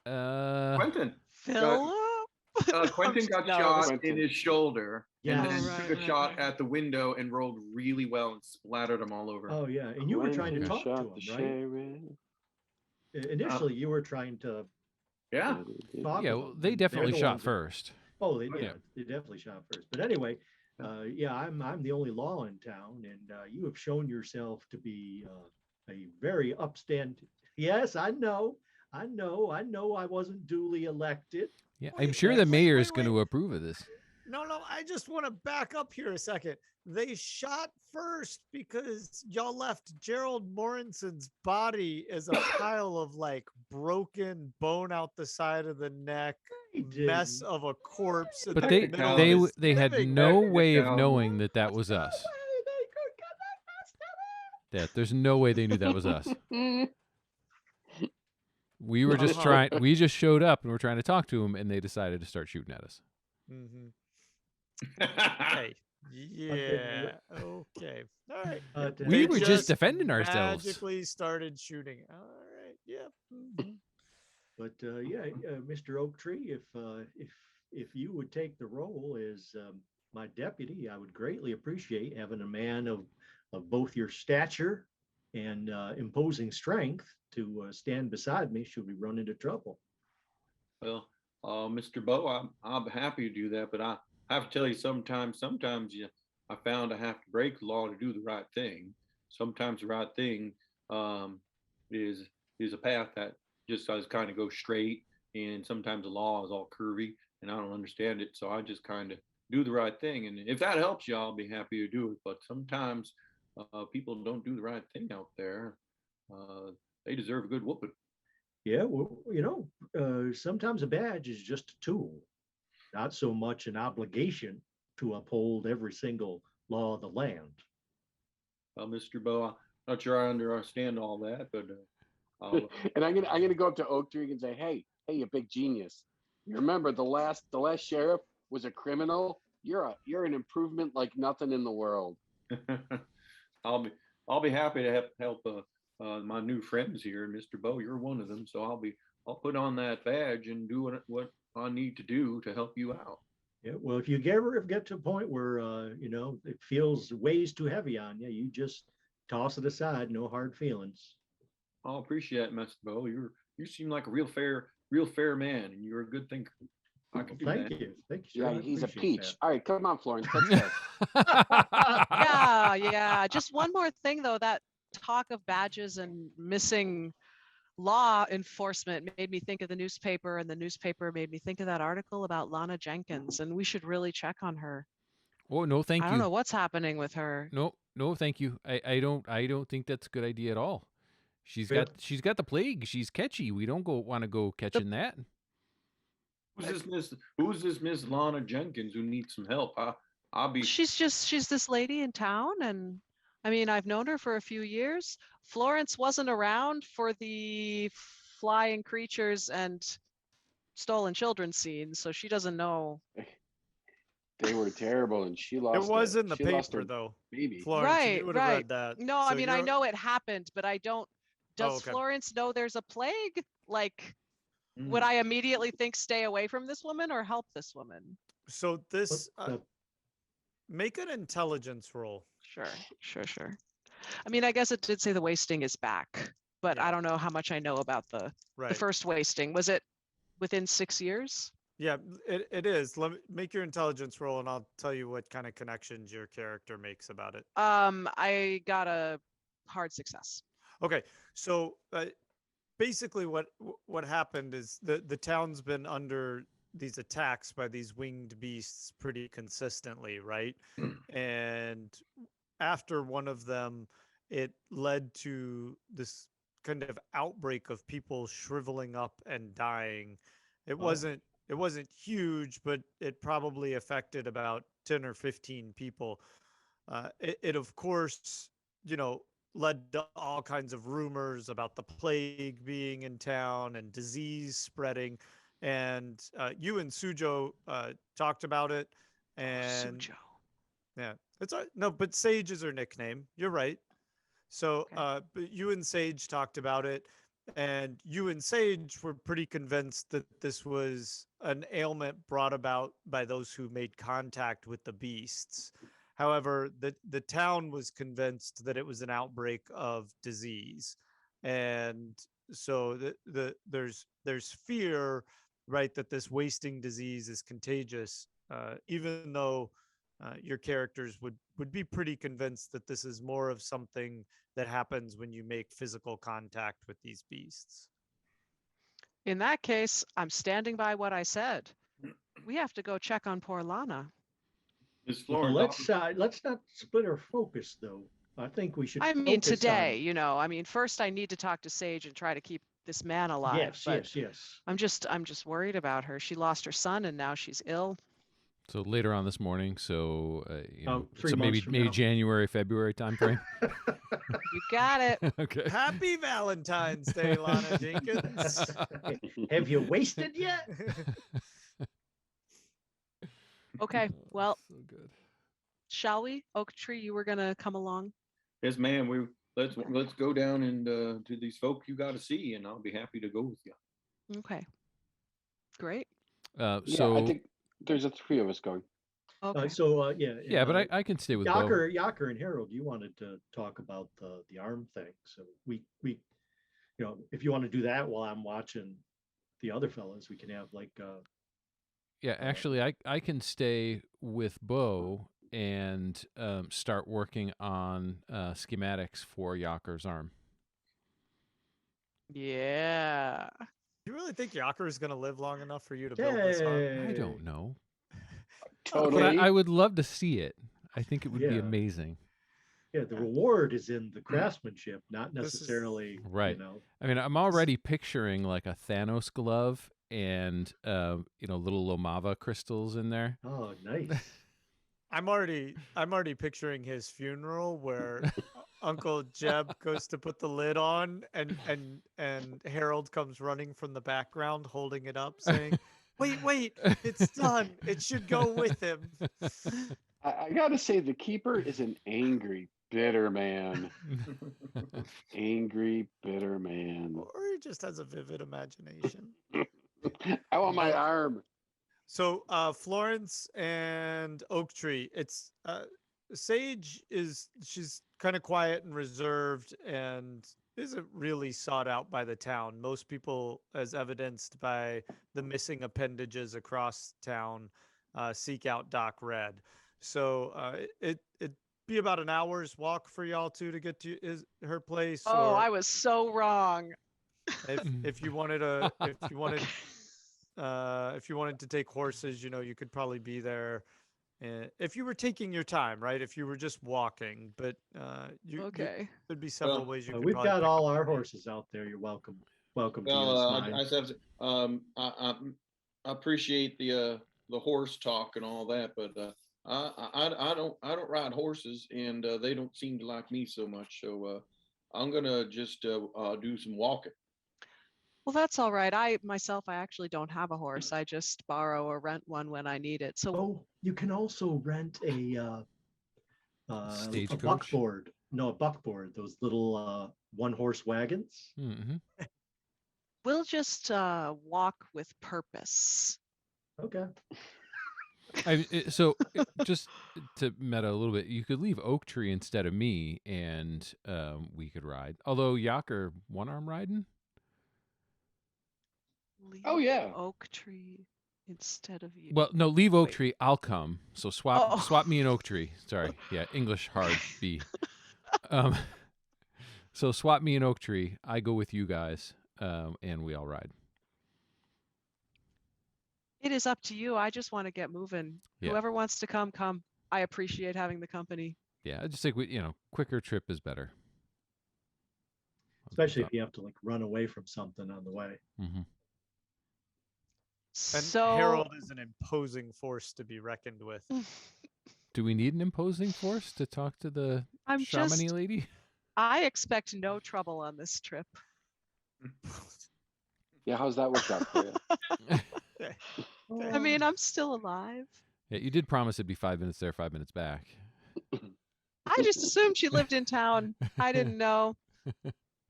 Quentin. Philip? Quentin got No, shot Quentin. in his shoulder and Yes. then Oh, took a right, shot right. at the window and rolled really well and splattered him all over. Oh yeah, and you were trying to Quentin talk to shot him, the right? sheriff. Initially, you were trying to Yeah. talk. Yeah, to well, them, they and they're definitely the shot ones that- first. Oh, they Yeah. definitely shot first. But anyway, yeah, I'm the only law in town, and you have shown yourself to be a very upstanding. Yes, I know. I wasn't duly elected. Yeah, Wait, I'm sure wait, the wait, mayor wait, is going to wait. approve of this. No, I just want to back up here a second. They shot first because y'all left Gerald Morrison's body as a pile of like broken bone out the side of the neck, They mess didn't. of a corpse. In But the they middle of they his they had living no room. way of down. knowing that that was us. Hey, they could get that messed up. Yeah, there's no way they knew that was us. We were just trying. We just showed up and we're trying to talk to them, and they decided to start shooting at us. Mhm. Hey, yeah, okay, all right. We They were just defending ourselves. Magically started shooting. All right, yeah. Mhm. But yeah, Mr. Oak Tree, if you would take the role as my deputy, I would greatly appreciate having a man of both your stature and imposing strength to stand beside me should we run into trouble. Well, Mr. Beau, I'm happy to do that, but I have to tell you, sometimes I found I have to break the law to do the right thing. Sometimes the right thing is a path that just does kind of go straight, and sometimes the law is all curvy, and I don't understand it, so I just kind of do the right thing. And if that helps you, I'll be happy to do it. But sometimes people don't do the right thing out there. They deserve a good whooping. Yeah, well, sometimes a badge is just a tool, not so much an obligation to uphold every single law of the land. Well, Mr. Beau, I'm not sure I understand all that, but I'll, And I'm gonna go up to Oak Tree and say, hey, you big genius. You remember the last sheriff was a criminal? You're an improvement like nothing in the world. I'll be I'll be happy to help my new friends here, Mr. Beau. You're one of them, so I'll put on that badge and do what I need to do to help you out. Yeah, well, if you ever get to a point where it feels weighs too heavy on you, you just toss it aside. No hard feelings. I'll appreciate it, Mr. Beau. You seem like a real fair man, and you're a good thinker. I can do Thank that. you, thank you. Sir. Yeah, I he's a appreciate peach. All right, come on, Florence. Let's go. Yeah. Just one more thing though, that talk of badges and missing law enforcement made me think of the newspaper, and the newspaper made me think of that article about Lana Jenkins, and we should really check on her. Oh no, thank I you. don't know what's happening with her. No, thank you. I don't think that's a good idea at all. She's Yeah. got the plague. She's catchy. We don't want to go catching that. Who's this Miss Lana Jenkins who needs some help? I'll be She's this lady in town, and I mean, I've known her for a few years. Florence wasn't around for the flying creatures and stolen children scenes, so she doesn't know. They were terrible, and she lost. It was in the she lost paper her though. baby. Florence, Right, you would have right. read that. No, I So mean, I you're- know it happened, but I don't. Does okay. Florence know there's a plague? Like, Mm. would I immediately think stay away from this woman or help this woman? So this But, make an intelligence roll. Sure. I mean, I guess it did say the wasting is back, but Yeah. I don't know how much I know about the Right. first wasting. Was it within 6 years? Yeah, it is. Let me make your intelligence roll, and I'll tell you what kind of connections your character makes about it. I got a hard success. Okay, so basically, what happened is the town's been under these attacks by these winged beasts pretty consistently, right? And after one of them, it led to this kind of outbreak of people shriveling up and dying. It wasn't huge, but it probably affected about 10 or 15 people. It of course, led to all kinds of rumors about the plague being in town and disease spreading. And you and Sujo talked about it. And Sujo. yeah, no, but Sage is her nickname. You're right. So, Okay. but you and Sage talked about it, and you and Sage were pretty convinced that this was an ailment brought about by those who made contact with the beasts. However, the town was convinced that it was an outbreak of disease, and so there's fear, right, that this wasting disease is contagious, even though your characters would be pretty convinced that this is more of something that happens when you make physical contact with these beasts. In that case, I'm standing by what I said. We have to go check on poor Lana. Miss well, Florence. let's not split our focus though. I think we should. I mean, focus today, I mean, first I need to talk to Sage and try to keep this man alive. Yes, but yes. I'm just worried about her. She lost her son and now she's ill. So later on this morning, so Three so maybe months from now. January, February timeframe. You got it. Okay. Happy Valentine's Day, Lana Jenkins. Have you wasted yet? Okay, well, So good. shall we? Oak Tree, you were gonna come along. Yes, ma'am. Let's go down and to these folk you got to see, and I'll be happy to go with you. Okay. Great. Yeah, So I think there's a three of us going. Okay. yeah, but I can stay with Beau. Yacker and Harold, you wanted to talk about the arm thing. So we if you want to do that while I'm watching the other fellas, we can have like Yeah, actually, I can stay with Beau and start working on schematics for Yacker's arm. Yeah. You really think Yacker is going to live long enough for you to build this arm? I don't know, Totally. but I would love to see it. I think it would be Yeah. amazing. Yeah, the reward is in the craftsmanship, not This is- necessarily, Right. you know. I mean, I'm already picturing like a Thanos glove and little Lomava crystals in there. Oh, nice. I'm already picturing his funeral where Uncle Jeb goes to put the lid on and Harold comes running from the background holding it up saying, Wait, it's done. It should go with him. I gotta say, the keeper is an angry, bitter man. Angry, bitter man. Or he just has a vivid imagination. I want my arm. So Florence and Oak Tree, it's Sage she's kind of quiet and reserved and isn't really sought out by the town. Most people, as evidenced by the missing appendages across town, seek out Doc Red. So it'd be about an hour's walk for y'all two to get to her place. Oh, or I was so wrong. if you wanted if you wanted to take horses, you could probably be there. If you were taking your time, right? If you were just walking, but Okay. there'd be several Well, ways you could. We've probably got pick all up our the- horses out there. You're welcome. Welcome to Well, use I mine. just have to, I appreciate the horse talk and all that, but I don't ride horses, and they don't seem to like me so much. So I'm gonna just do some walking. Well, that's all right. I actually don't have a horse. I just borrow or rent one when I need it. So Oh, you can also rent a Stagecoach? buckboard. No, a buckboard. Those little one-horse wagons. Mm-hmm. we'll just walk with purpose. Okay. Just to meta a little bit, you could leave Oak Tree instead of me, and we could ride. Although Yacker one-arm riding. Oh, Leave yeah. Oak Tree instead of you. Well, no, leave Oak Wait. Tree. I'll come. So swap Oh. me and Oak Tree. Sorry, yeah, English hard B. So swap me and Oak Tree. I go with you guys, and we all ride. It is up to you. I just want to get moving. Yeah. Whoever wants to come. I appreciate having the company. Yeah, I just think quicker trip is better. Especially if you have to like run away from something on the way. Mm-hmm. And So Harold is an imposing force to be reckoned with. Do we need an imposing force to talk to the I'm shamany just lady? I expect no trouble on this trip. Yeah, how's that work out for you? I mean, I'm still alive. Yeah, you did promise it'd be 5 minutes there, 5 minutes back. I just assumed she lived in town. I didn't know.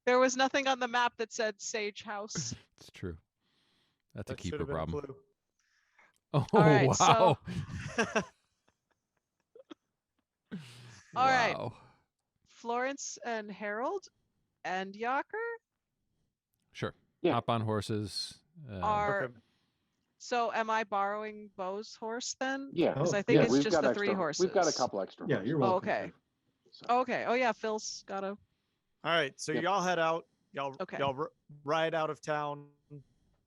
There was nothing on the map that said Sage House. It's true. That's That a should keeper have been a problem. clue. Oh, All right, wow. All right. Wow. Florence and Harold and Yacker Sure. Yeah. Hop on horses. are. Okay. So, am I borrowing Beau's horse then? Yeah. Because I Oh, think yeah, it's we've just got the extra, 3 horses. We've got a couple extra. Yeah, you're Oh, welcome. okay. So, Okay. Oh yeah, Phil's got a. All right, so Yep. y'all head out. Y'all Okay. ride out of town,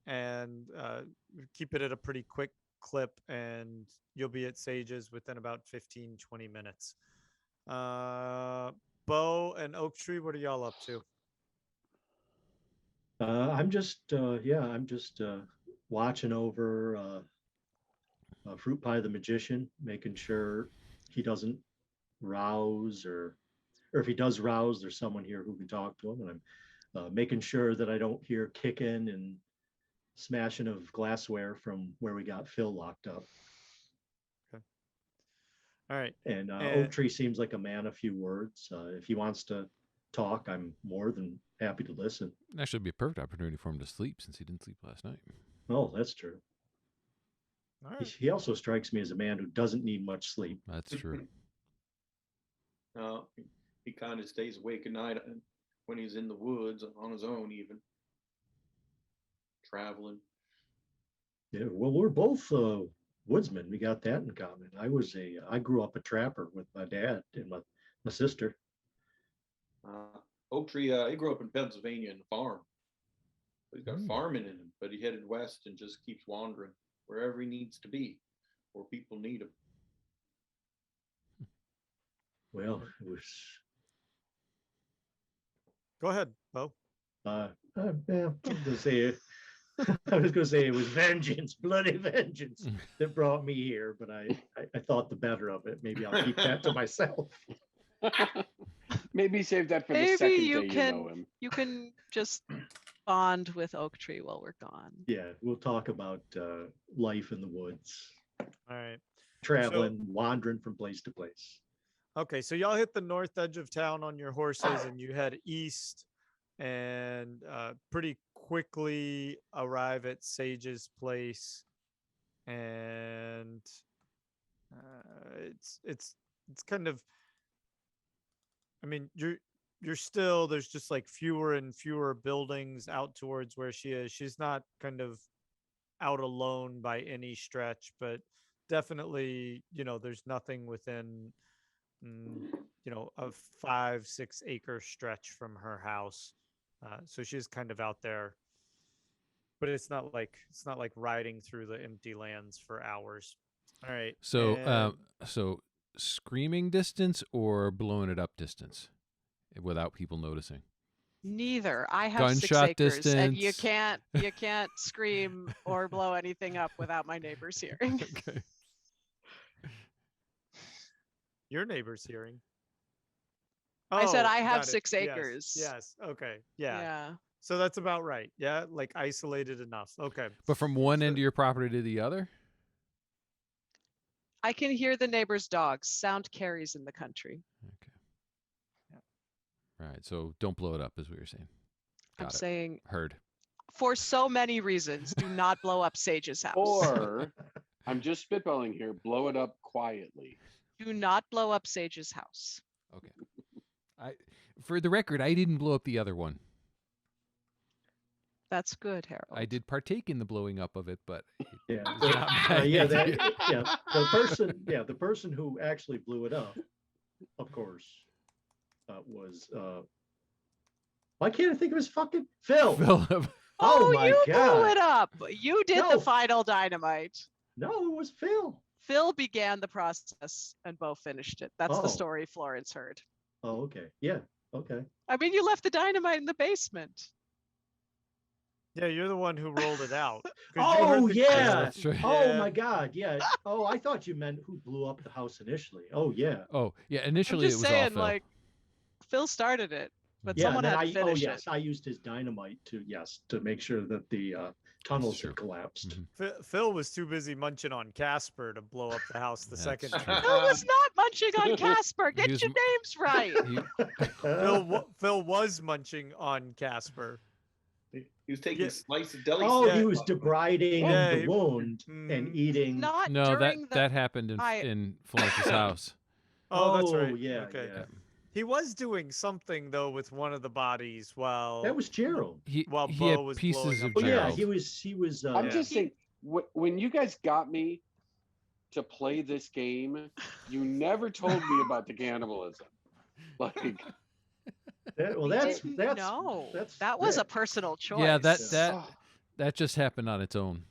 and keep it at a pretty quick clip, and you'll be at Sage's within about 15-20 minutes. Beau and Oak Tree, what are y'all up to? I'm just watching over Fruit Pie the Magician, making sure he doesn't rouse, or if he does rouse, there's someone here who can talk to him. And I'm making sure that I don't hear kicking and smashing of glassware from where we got Phil locked up. All right. And And- Oak Tree seems like a man of few words. If he wants to talk, I'm more than happy to listen. Actually, it'd be a perfect opportunity for him to sleep since he didn't sleep last night. Oh, that's true. All right. He also strikes me as a man who doesn't need much sleep. That's true. He kind of stays awake at night when he's in the woods on his own, even traveling. Yeah, well, we're both woodsmen. We got that in common. I grew up a trapper with my dad and my sister. Oak Tree, he grew up in Pennsylvania in the farm. He's got farming in him, but he headed west and just keeps wandering wherever he needs to be, where people need him. Well, it was Go ahead, Beau. Yeah, I was gonna say, I was going to say it was vengeance, bloody vengeance that brought me here, but I thought the better of it. Maybe I'll keep that to myself. Maybe save that for the Maybe second you day can you know him. you can just bond with Oak Tree while we're gone. Yeah, we'll talk about life in the woods, All right. traveling, wandering from place to place. Okay, so y'all hit the north edge of town on your horses and you head east and pretty quickly arrive at Sage's place. And it's kind of, I mean, you're still, there's just like fewer and fewer buildings out towards where she is. She's not kind of out alone by any stretch, but definitely, there's nothing within a 5-6 acre stretch from her house. So she's kind of out there, but it's not like riding through the empty lands for hours. All right. So so screaming distance or blowing it up distance without people noticing? Neither. I have Gunshot 6 acres, and you distance. can't scream or blow anything up without my neighbors hearing. Okay. Your neighbor's hearing. I said Oh, I have got it. 6 Yes, acres. Yes. Okay. Yeah. Yeah. So that's about right. Yeah. Like isolated enough. Okay. But from one end of your property to the other? I can hear the neighbors' dogs. Sound carries in the country. Okay. Right. So don't blow it up, is what you're saying. I'm Got it. saying Heard. for so many reasons, do not blow up Sage's house. Or I'm just spitballing here. Blow it up quietly. Do not blow up Sage's house. Okay. For the record, I didn't blow up the other one. That's good, Harold. I did partake in the blowing up of it, but Yeah, it's not my yeah, idea. the person who actually blew it up, of course, was why can't I think of his fucking Phil? Philip. Oh my you blew God. it up. You did No. the final dynamite. No, it was Phil. Phil began the process and Beau finished it. That's Oh. the story Florence heard. Oh, okay. Yeah. Okay. I mean, you left the dynamite in the basement. Yeah. You're the one who rolled it out. 'Cause you Oh, heard the- yeah. That's right. Oh Yeah. my God. Yeah. Oh, I thought you meant who blew up the house initially. Oh, yeah. Oh, yeah. I'm Initially, it just was all saying, Phil. like, Phil started it, but Yeah. someone and had then to finish it. yes, I used his dynamite to make sure that the tunnels true. had collapsed. Mhm. Phil was too busy munching on Casper to blow up the house the That's second true. time. Phil was not munching on Caspar. Get was your m- names right. He- Phil was munching on Casper. He was taking Yeah. a slice of deli. Oh, Yeah. he was debriding Yeah, the he- wound Mhm. and eating. Not no, during that happened I- in Florence's house. Oh, that's right. Yeah. Okay. Yeah. He was doing something though with one of the bodies while That was Gerald. He While he Beau had was pieces blowing of up Oh the yeah, Gerald. he was. I'm Yeah. just saying, when you guys got me to play this game, you never told me about the cannibalism. Like, Well, We that's didn't that's know. that's That was a Rick. personal choice. Yeah, that oh, that just happened on its own.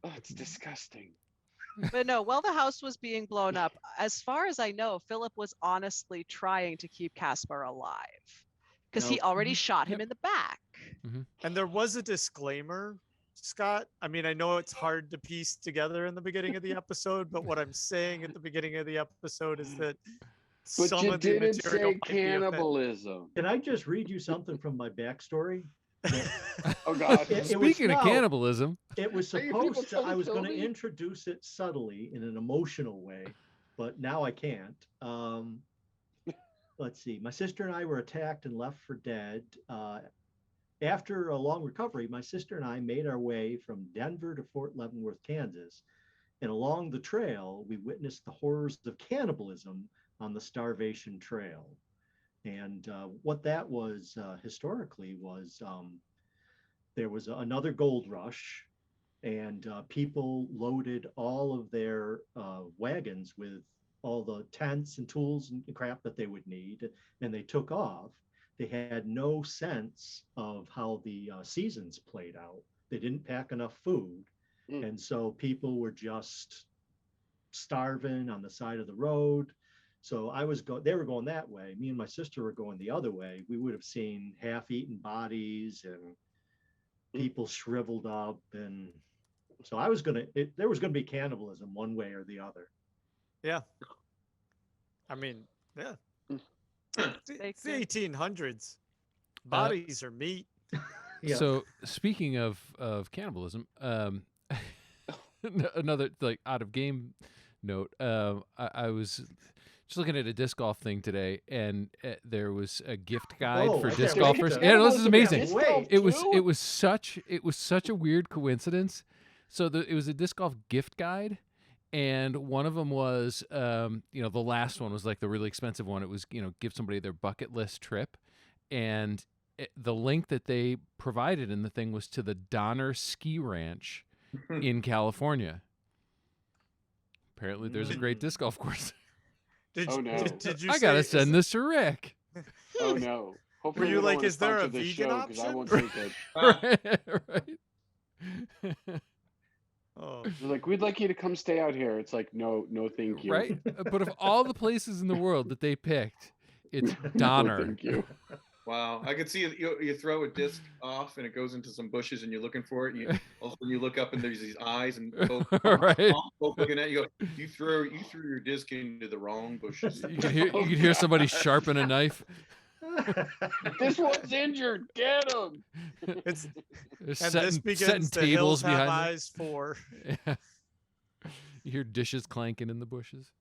it's disgusting. But no, while the house was being blown up, as far as I know, Philip was honestly trying to keep Caspar alive because he Nope. already shot him Yep. in the back. and there was a disclaimer, Scott. I mean, I know it's hard to piece together in the beginning of the episode, but what I'm saying at the beginning of the episode is that But some you of the didn't material say might be offensive. cannibalism. Can I just read you something from my backstory? Oh God. It was- Speaking of no. cannibalism, It was Are you people supposed to. trying to I was kill going to me? introduce it subtly in an emotional way, but now I can't. Let's see. My sister and I were attacked and left for dead. After a long recovery, my sister and I made our way from Denver to Fort Leavenworth, Kansas. And along the trail, we witnessed the horrors of cannibalism on the Starvation Trail. And what that was historically was there was another gold rush, and people loaded all of their wagons with all the tents and tools and crap that they would need, and they took off. They had no sense of how the seasons played out. They didn't pack enough food. Mm. And so people were just starving on the side of the road. So they were going that way. Me and my sister were going the other way. We would have seen half-eaten bodies and people shriveled up, and so there was gonna be cannibalism one way or the other. Yeah. I mean, yeah. It's the 1800s. Bodies are meat. Yeah. So speaking of cannibalism, another like out of game note. I was just looking at a disc golf thing today, and there was a gift guide Oh, for I disc can't wait golfers. to- Yeah, no, this is amazing. Can't wait. It was such a weird coincidence. So it was a disc golf gift guide, and one of them was the last one was like the really expensive one. It was give somebody their bucket list trip, and the link that they provided in the thing was to the Donner Ski Ranch in California. Apparently, there's a great disc golf course. Oh, no. Did you I gotta say- send this to Rick. Oh no. Hopefully you we don't like, wanna is there a sponsor this vegan show, 'cause I option? won't take it. Right. Oh, They're like, we'd like you to come stay out here. It's like, no, thank you. Right. But of all the places in the world that they picked, it's No, Donner. thank you. Wow, I could see you throw a disc off and it goes into some bushes and you're looking for it. And you look up and there's these eyes and both Right. looking at you. Go, you threw your disc into the wrong bushes. You could hear somebody sharpen a knife. This one's injured. Get him. They're and this setting begins the tables hills have behind them. eyes for. Yeah. You hear dishes clanking in the bushes.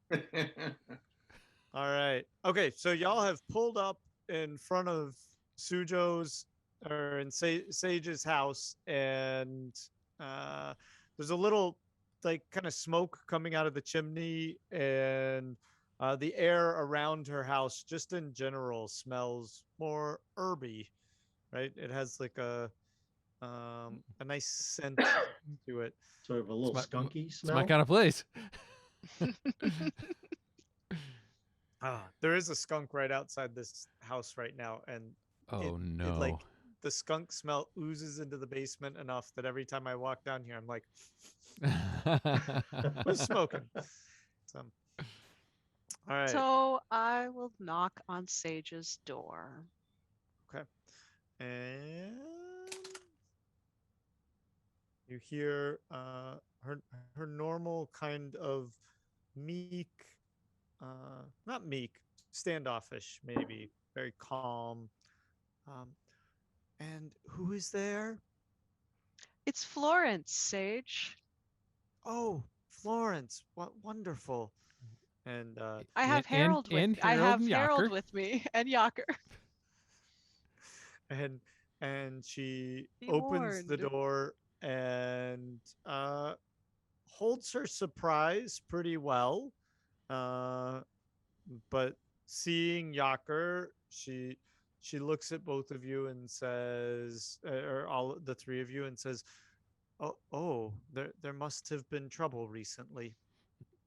All right. Okay, so y'all have pulled up in front of Sujo's or in Sage's house, and there's a little like kind of smoke coming out of the chimney, and the air around her house just in general smells more herby, right? It has like a nice scent to it. Sort of a little skunky It's smell. my kind of place. There is a skunk right outside this house right now, and Oh it, no. like the skunk smell oozes into the basement enough that every time I walk down here, I'm like, who's smoking? So, all right. So I will knock on Sage's door. And you hear her normal kind of meek, not meek, standoffish, maybe very calm. And who is there? It's Florence, Sage. Oh, Florence, what wonderful. And I have Harold with and I Harold have and Harold Yacker. with me and Yacker. and she Be opens the warned. door and holds her surprise pretty well. But seeing Yacker, she looks at both of you and says, or all the three of you, and says, "Oh, there must have been trouble recently."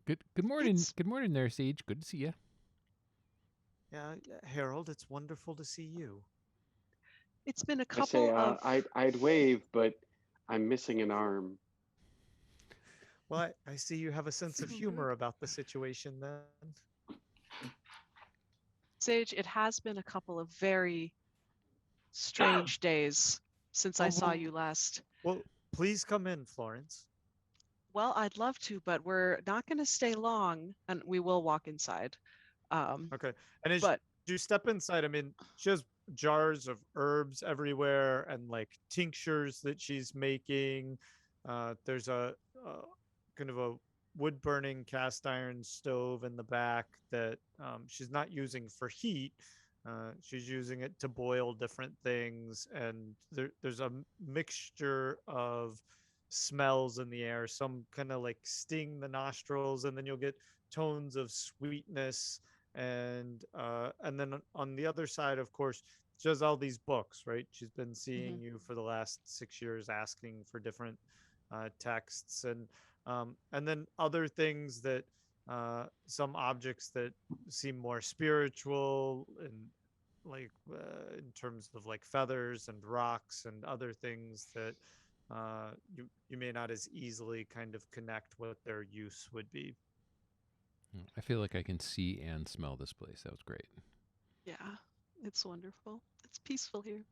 Good morning. It's- Good morning there, Sage. Good to see you. Yeah, Harold, it's wonderful to see you. It's been a I say, couple of I'd wave, but I'm missing an arm. Well, I see you have a sense of humor about the situation then. Sage, it has been a couple of very strange days since I saw you last. Well, please come in, Florence. Well, I'd love to, but we're not going to stay long, and we will walk inside. Okay. And as But you step inside, I mean, she has jars of herbs everywhere and like tinctures that she's making. There's a kind of a wood burning cast iron stove in the back that she's not using for heat. She's using it to boil different things. And there's a mixture of smells in the air. Some kind of like sting the nostrils, and then you'll get tones of sweetness. And then on the other side, of course, she has all these books, right? She's been seeing you for the last 6 years, asking for different texts, and then other things that some objects that seem more spiritual, and like in terms of like feathers and rocks and other things that you may not as easily kind of connect what their use would be. I feel like I can see and smell this place. That was great. Yeah, it's wonderful. It's peaceful here.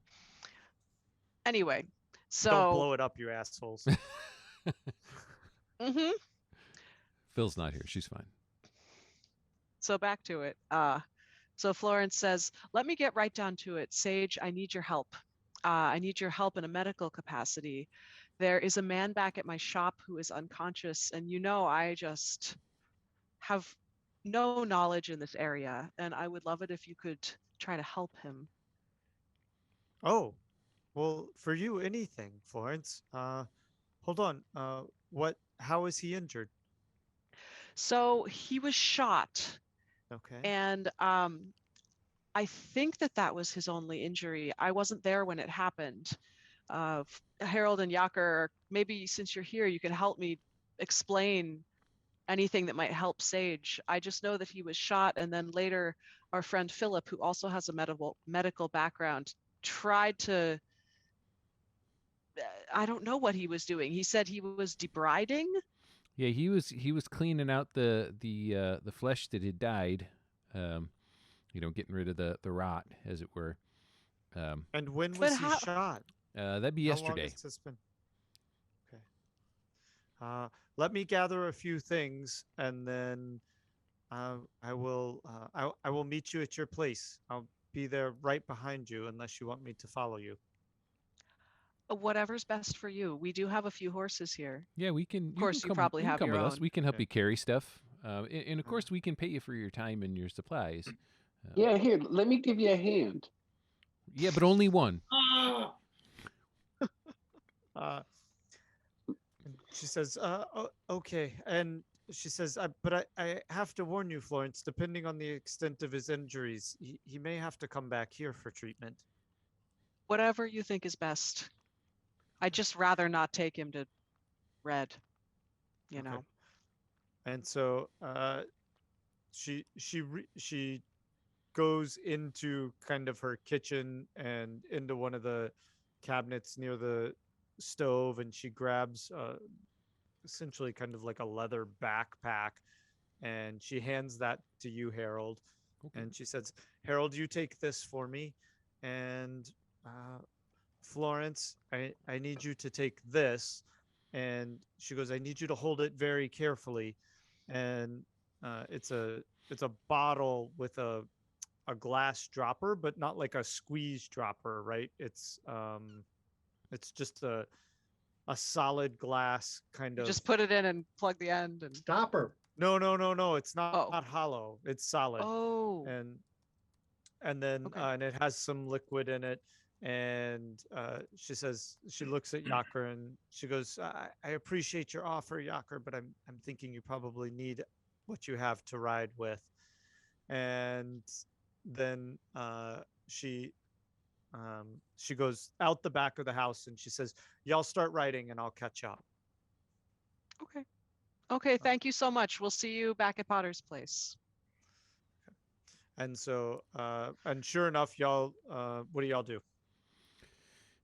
Anyway, Don't so blow it up, you assholes. mhm. Phil's not here. She's fine. So back to it. So Florence says, "Let me get right down to it. Sage, I need your help. I need your help in a medical capacity. There is a man back at my shop who is unconscious, and I just have no knowledge in this area, and I would love it if you could try to help him." Oh, well, for you, anything, Florence. Hold on. How is he injured? So he was shot, Okay. and I think that was his only injury. I wasn't there when it happened. Harold and Yaker, maybe since you're here, you can help me explain anything that might help Sage. I just know that he was shot, and then later our friend Philip, who also has a medical background, tried to. I don't know what he was doing. He said he was debriding. Yeah, he was cleaning out the flesh that had died, getting rid of the rot, as it were. And when But was he how? shot? That'd be How long yesterday. has this been? Okay. Let me gather a few things, and then I will I will meet you at your place. I'll be there right behind you, unless you want me to follow you. Whatever's best for you. We do have a few horses here. Yeah, we can. Of course, you come. probably You can have come your with us. own. We can help Okay. you carry stuff, and of course, we can pay you for your time and your supplies. Yeah, here, let me give you a hand. Yeah, but only one. Uh, and she says, okay. And she says, but I have to warn you, Florence, depending on the extent of his injuries, he may have to come back here for treatment. Whatever you think is best. I'd just rather not take him to Red, you Okay. know. And so she goes into kind of her kitchen and into one of the cabinets near the stove, and she grabs essentially kind of like a leather backpack, and she hands that to you, Harold. Okay. And she says, Harold, you take this for me, and Florence, I need you to take this. And she goes, I need you to hold it very carefully. And it's a bottle with a glass dropper, but not like a squeeze dropper, right? It's just a solid glass kind You of. just put it in and plug the end and Stopper. No. It's not, Oh. not hollow. It's solid. Oh. And then Okay. and it has some liquid in it. And she says, she looks at Yaker and she goes, I appreciate your offer, Yaker, but I'm thinking you probably need what you have to ride with. And then she goes out the back of the house and she says, y'all start riding and I'll catch up. Okay. Okay, thank you so much. We'll see you back at Potter's place. And so and sure enough, y'all what do y'all do?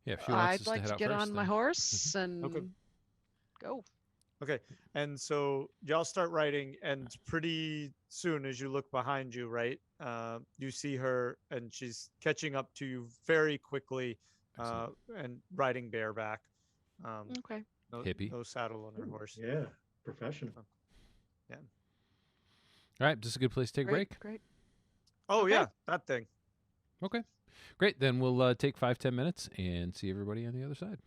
Yeah, if she wants I'd us like to to head get out first, on my then- horse and Okay. go. Okay. And so y'all start riding, and pretty soon as you look behind you, right, you see her, and she's catching up to you very quickly, Excellent. and riding bareback. Okay. Hippie. No saddle on her horse. Yeah, professional. Yeah. All right, this is a good place to take a break. Great. Oh Okay. yeah, that thing. Okay, great. Then we'll take 5-10 minutes and see everybody on the other side.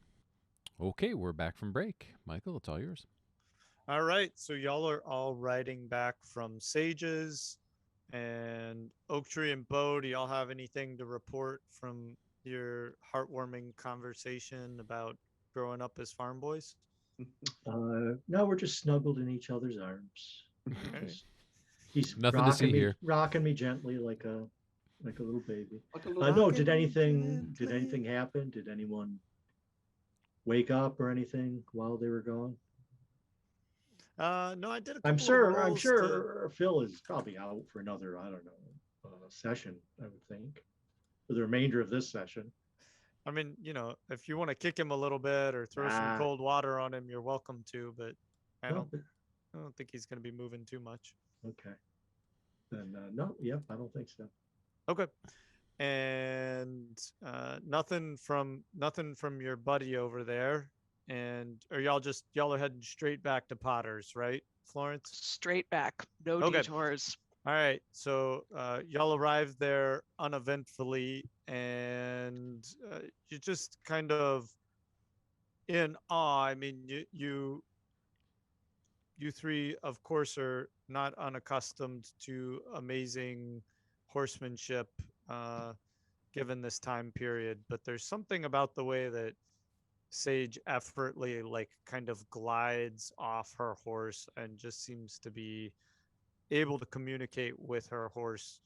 Okay, we're back from break. Michael, it's all yours. All right. So y'all are all riding back from Sages and Oak Tree and Beau. Do y'all have anything to report from your heartwarming conversation about growing up as farm boys? No, we're just snuggled in each other's arms. Okay. He's Nothing to see here. rocking me gently like a little baby. Like a little No, did Rocking anything happen? Did anyone wake up or anything while they were gone? No, I did a couple I'm of sure rolls Phil is probably out for another, I don't know, session, I would think, for the remainder of this session. I mean, if you want to kick him a little bit or throw some Ah. cold water on him, you're welcome to, but I No, don't. I don't think he's going to be moving too much. Okay. Then no, yep, I don't think so. Okay. And nothing from your buddy over there. And are y'all are heading straight back to Potter's, right, Florence? Straight back, no Okay. detours. All right. So y'all arrived there uneventfully, and you just kind of in awe. I mean, you three, of course, are not unaccustomed to amazing horsemanship, given this time period. But there's something about the way that Sage effortlessly, like, kind of glides off her horse and just seems to be able to communicate with her horse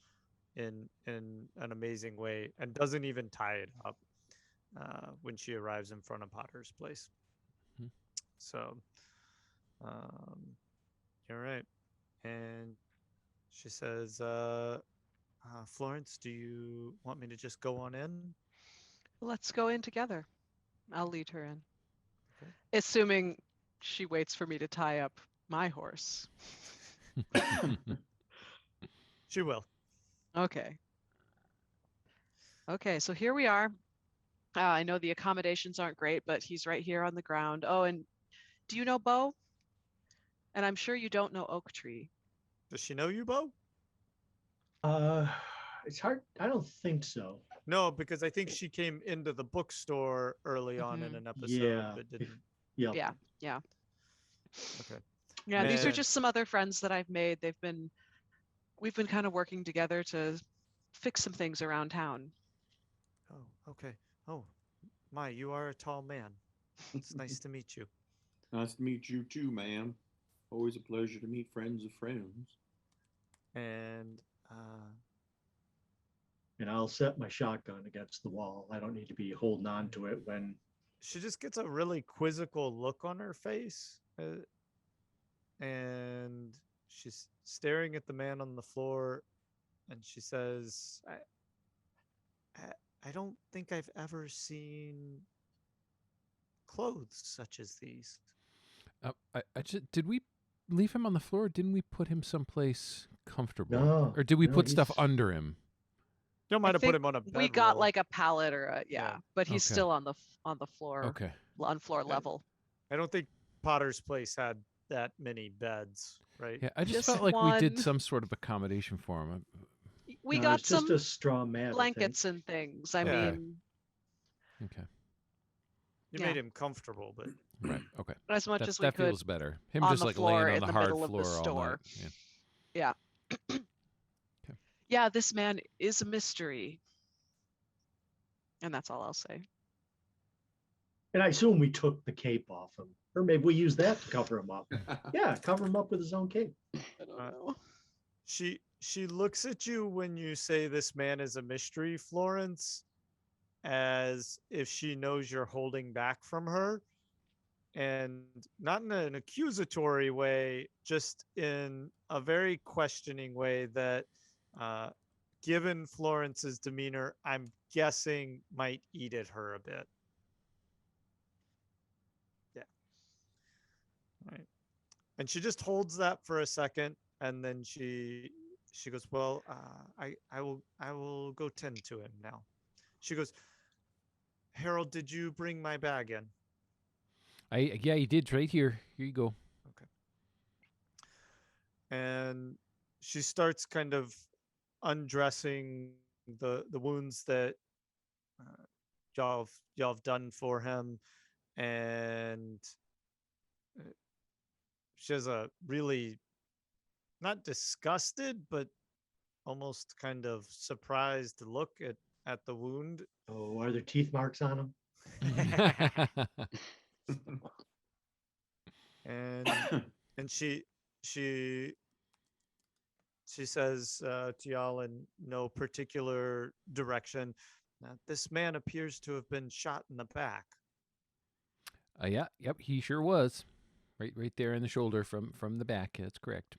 in an amazing way, and doesn't even tie it up when she arrives in front of Potter's place. Hmm. So, you're right. And she says, Florence, do you want me to just go on in? Let's go in together. I'll lead her in. Okay. Assuming she waits for me to tie up my horse. She will. Okay. Okay, so here we are. I know the accommodations aren't great, but he's right here on the ground. Oh, and do you know Beau? And I'm sure you don't know Oak Tree. Does she know you, Beau? It's hard. I don't think so. No, because I think she came into the bookstore early on in an episode, Yeah. but didn't. Yep. Yeah. Okay. Yeah, these are Man. just some other friends that I've made. We've been kind of working together to fix some things around town. Oh, okay. Oh, my, you are a tall man. It's nice to meet you. Nice to meet you too, ma'am. Always a pleasure to meet friends of friends. And And I'll set my shotgun against the wall. I don't need to be holding on to it when. she just gets a really quizzical look on her face. And she's staring at the man on the floor, and she says, I don't think I've ever seen clothes such as these. Did we leave him on the floor? Or didn't we put him someplace comfortable? No, Or did we no, put stuff he's- under him? You might I have put think him on a bed. We got roll. like a pallet or Yeah. but he's Okay. still on the floor, Okay. on floor level. I don't think Potter's place had that many beds, right? Yeah, I just Just felt like we did one. some sort of accommodation for him. We No, got it's just some a straw mat. I think. blankets and things. I Okay. mean, Okay. You Yeah. made him comfortable, but Right. Okay. as much That, as we that could. feels better. Him on just the like floor laying on in the the hard middle of the floor all store. night. Yeah. Yeah, this man is a mystery. And that's all I'll say. And I assume we took the cape off him, or maybe we used that to cover him up. Yeah, cover him up with his own cape. I don't Uh, know. she looks at you when you say this man is a mystery, Florence, as if she knows you're holding back from her, and not in an accusatory way, just in a very questioning way that, given Florence's demeanor, I'm guessing might eat at her a bit. Yeah. Right. And she just holds that for a second, and then she goes, well, I will go tend to him now. She goes, Harold, did you bring my bag in? Yeah, you did. Right here. Here you go. Okay. And she starts kind of undressing the wounds that y'all have done for him, and she has a really not disgusted but almost kind of surprised look at the wound. Oh, are there teeth marks on him? And she says to y'all in no particular direction, this man appears to have been shot in the back. Yeah. Yep. He sure was. Right there in the shoulder from the back. That's correct.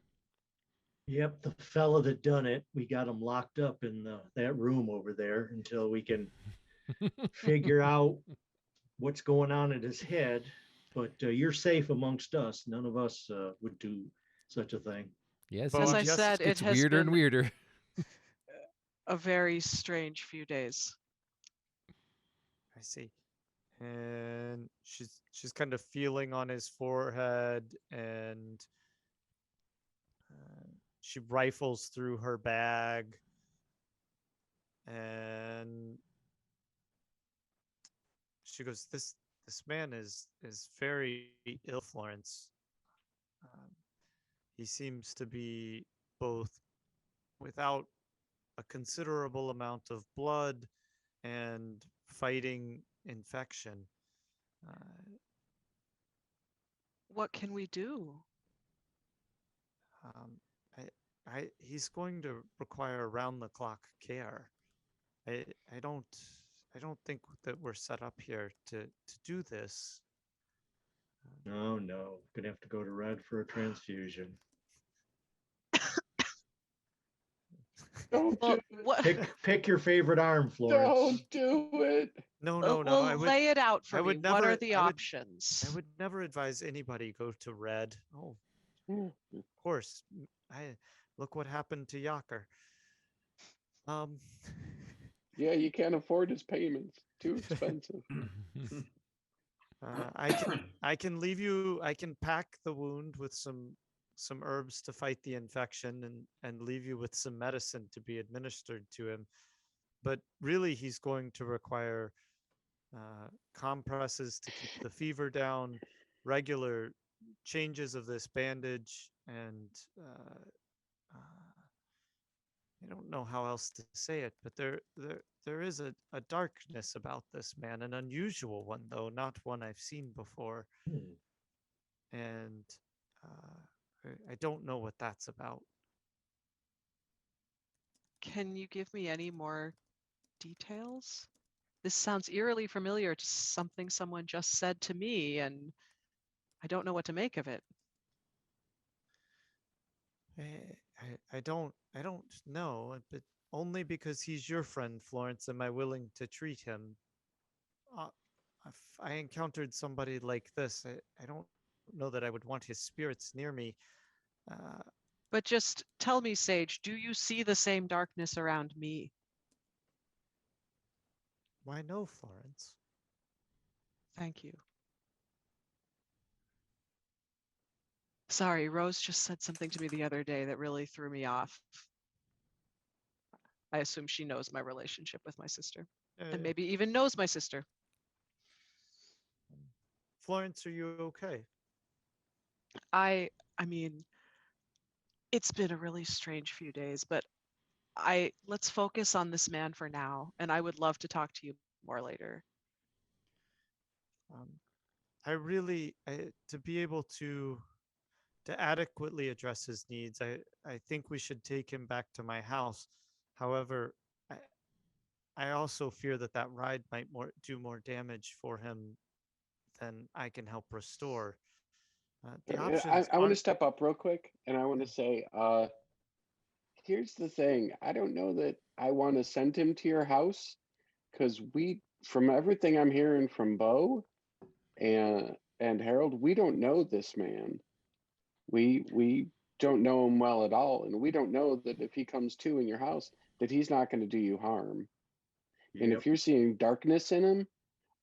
Yep, the fella that done it. We got him locked up in that room over there until we can figure out what's going on in his head. But you're safe amongst us. None of us would do such a thing. Yeah, it Well, As seems I just said, it gets has weirder and been weirder. a very strange few days. I see. And she's kind of feeling on his forehead, and she rifles through her bag, and she goes, This man is very ill, Florence. Um, he seems to be both without a considerable amount of blood and fighting infection. Uh, What can we do? um, he's going to require round the clock care. I, I don't, I don't think that we're set up here to do this. Oh no, gonna have to go to Red for a transfusion. Don't Well, do it. what? Pick your favorite arm, Florence. Don't do it. No, Well, no. I would, lay it out for I me. would What are never- the I would- options? I would never advise anybody go to Red. Oh, of course. I look what happened to Yaker. Um, Yeah, you can't afford his payments. Too expensive. I can leave you. I can pack the wound with some herbs to fight the infection, and leave you with some medicine to be administered to him. But really, he's going to require compresses to keep the fever down, regular changes of this bandage, and I don't know how else to say it, but there is a darkness about this man, an unusual one though, not one I've seen before, Hmm. and I don't know what that's about. Can you give me any more details? This sounds eerily familiar to something someone just said to me, and I don't know what to make of it. I don't know, but only because he's your friend, Florence, am I willing to treat him. If I encountered somebody like this, I don't know that I would want his spirits near me. But just tell me, Sage, do you see the same darkness around me? Why no, Florence? Thank you. Sorry, Rose just said something to me the other day that really threw me off. I assume she knows my relationship with my sister, and maybe even knows my sister. Florence, are you okay? I mean, it's been a really strange few days, but let's focus on this man for now, and I would love to talk to you more later. I really, to be able to adequately address his needs, I think we should take him back to my house. However, I also fear that that ride might do more damage for him than I can help restore. The options I want to aren't- step up real quick, and I want to say, here's the thing. I don't know that I want to send him to your house, because from everything I'm hearing from Beau and Harold, we don't know this man. We don't know him well at all, and we don't know that if he comes to in your house, that he's not going to do you harm. And Yep. if you're seeing darkness in him,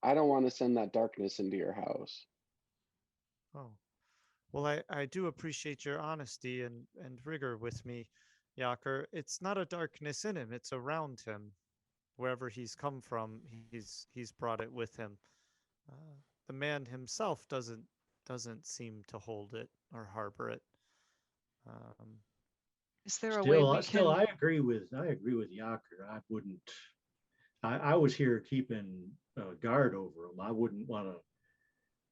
I don't want to send that darkness into your house. Oh, well, I do appreciate your honesty and rigor with me, Yaker. It's not a darkness in him; it's around him. Wherever he's come from, he's brought it with him. The man himself doesn't seem to hold it or harbor it. Is there a way we Still, can? I agree with Yaker. I wouldn't. I was here keeping guard over him. I wouldn't want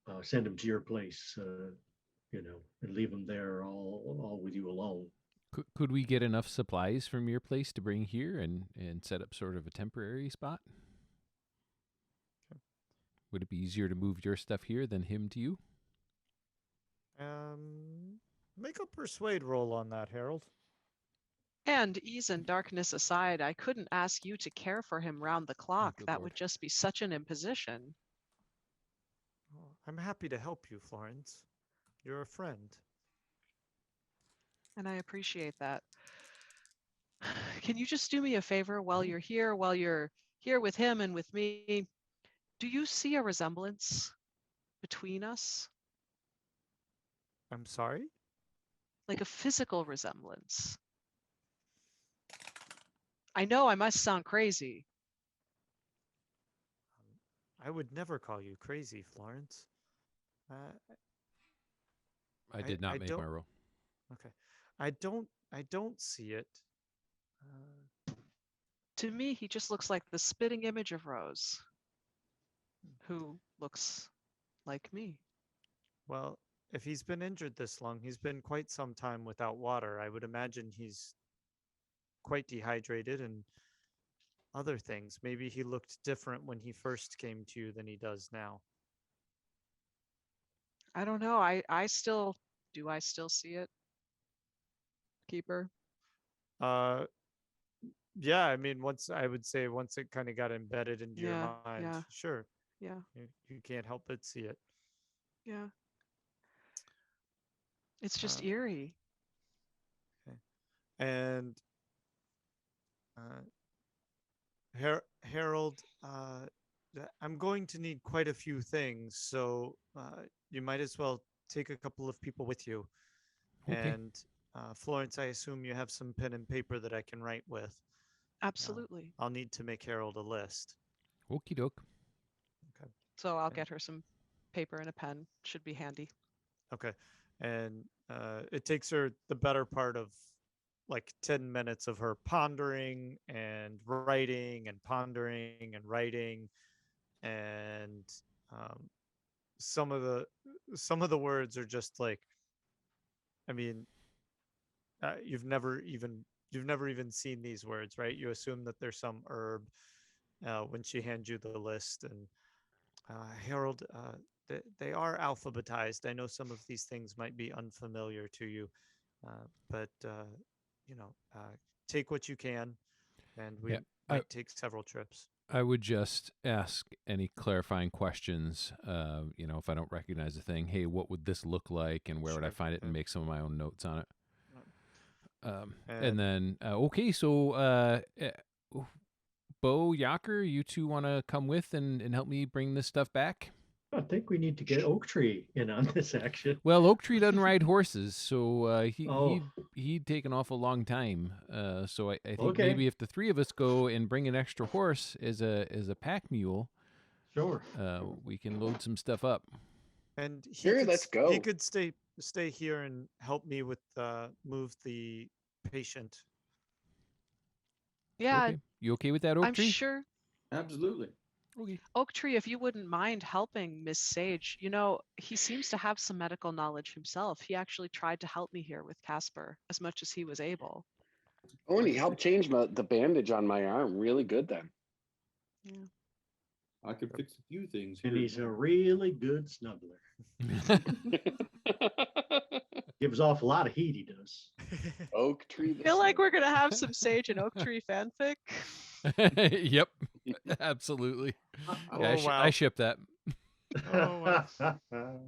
to send him to your place, and leave him there all with you alone. Could we get enough supplies from your place to bring here and set up sort of a temporary spot? Would it be easier to move your stuff here than him to you? Make a persuade roll on that, Harold. And ease and darkness aside, I couldn't ask you to care for him round the clock. good That Lord. would just be such an imposition. Oh, I'm happy to help you, Florence. You're a friend. and I appreciate that. Can you just do me a favor while you're here with him and with me? Do you see a resemblance between us? I'm sorry? Like a physical resemblance? I know I must sound crazy. I would never call you crazy, Florence. Uh, I did not make don't. my roll. Okay, I don't see it. To me, he just looks like the spitting image of Rose, who looks like me. Well, if he's been injured this long, he's been quite some time without water. I would imagine he's quite dehydrated and other things. Maybe he looked different when he first came to you than he does now. I don't know. I still see it, Keeper? Uh, yeah, I mean, once it kind of got embedded into your Yeah, mind, yeah, sure, yeah, you can't help but see it. yeah. It's just Uh, eerie. okay. And uh, Harold, I'm going to need quite a few things, so you might as well take a couple of people with you. Okay. And Florence, I assume you have some pen and paper that I can write with. Absolutely. I'll need to make Harold a list. Okie doke. Okay. So I'll Okay. get her some paper and a pen. Should be handy. Okay. And it takes her the better part of like 10 minutes of her pondering and writing and pondering and writing. And um, some of the words are just like, I mean, you've never even seen these words, right? You assume that there's some herb when she hands you the list. And Harold, they are alphabetized. I know some of these things might be unfamiliar to you, but you know, take what you can, and we Yeah. might take several trips. I would just ask any clarifying questions. If I don't recognize a thing, hey, what would this look like, and where would I Sure. find it, and Yeah. make some of my own notes on it. And And then, okay, so Beau, Yacker, you two want to come with and help me bring this stuff back? I think we need to get Oak Tree in on this action. Well, Oak Tree doesn't ride horses, so Oh, he'd take an awful long time. So I think okay, maybe if the three of us go and bring an extra horse as a pack mule, sure. we can load some stuff up. and Sure, let's go. He could stay here and help me with move the patient. Yeah, Okay, you okay with that, Oak I'm Tree? sure. Absolutely. Okay. Oak Tree, if you wouldn't mind helping Miss Sage, he seems to have some medical knowledge himself. He actually tried to help me here with Caspar as much as he was able. Oh, and he helped change the bandage on my arm. Really good then. Yeah. I could fix a few things And here. he's a really good snuggler. Gives off a lot of heat, he does. Oak Tree. I feel like we're gonna have some Sage and Oak Tree fanfic. Yep, absolutely. Oh, Yeah, wow. I ship that. Oh, wow.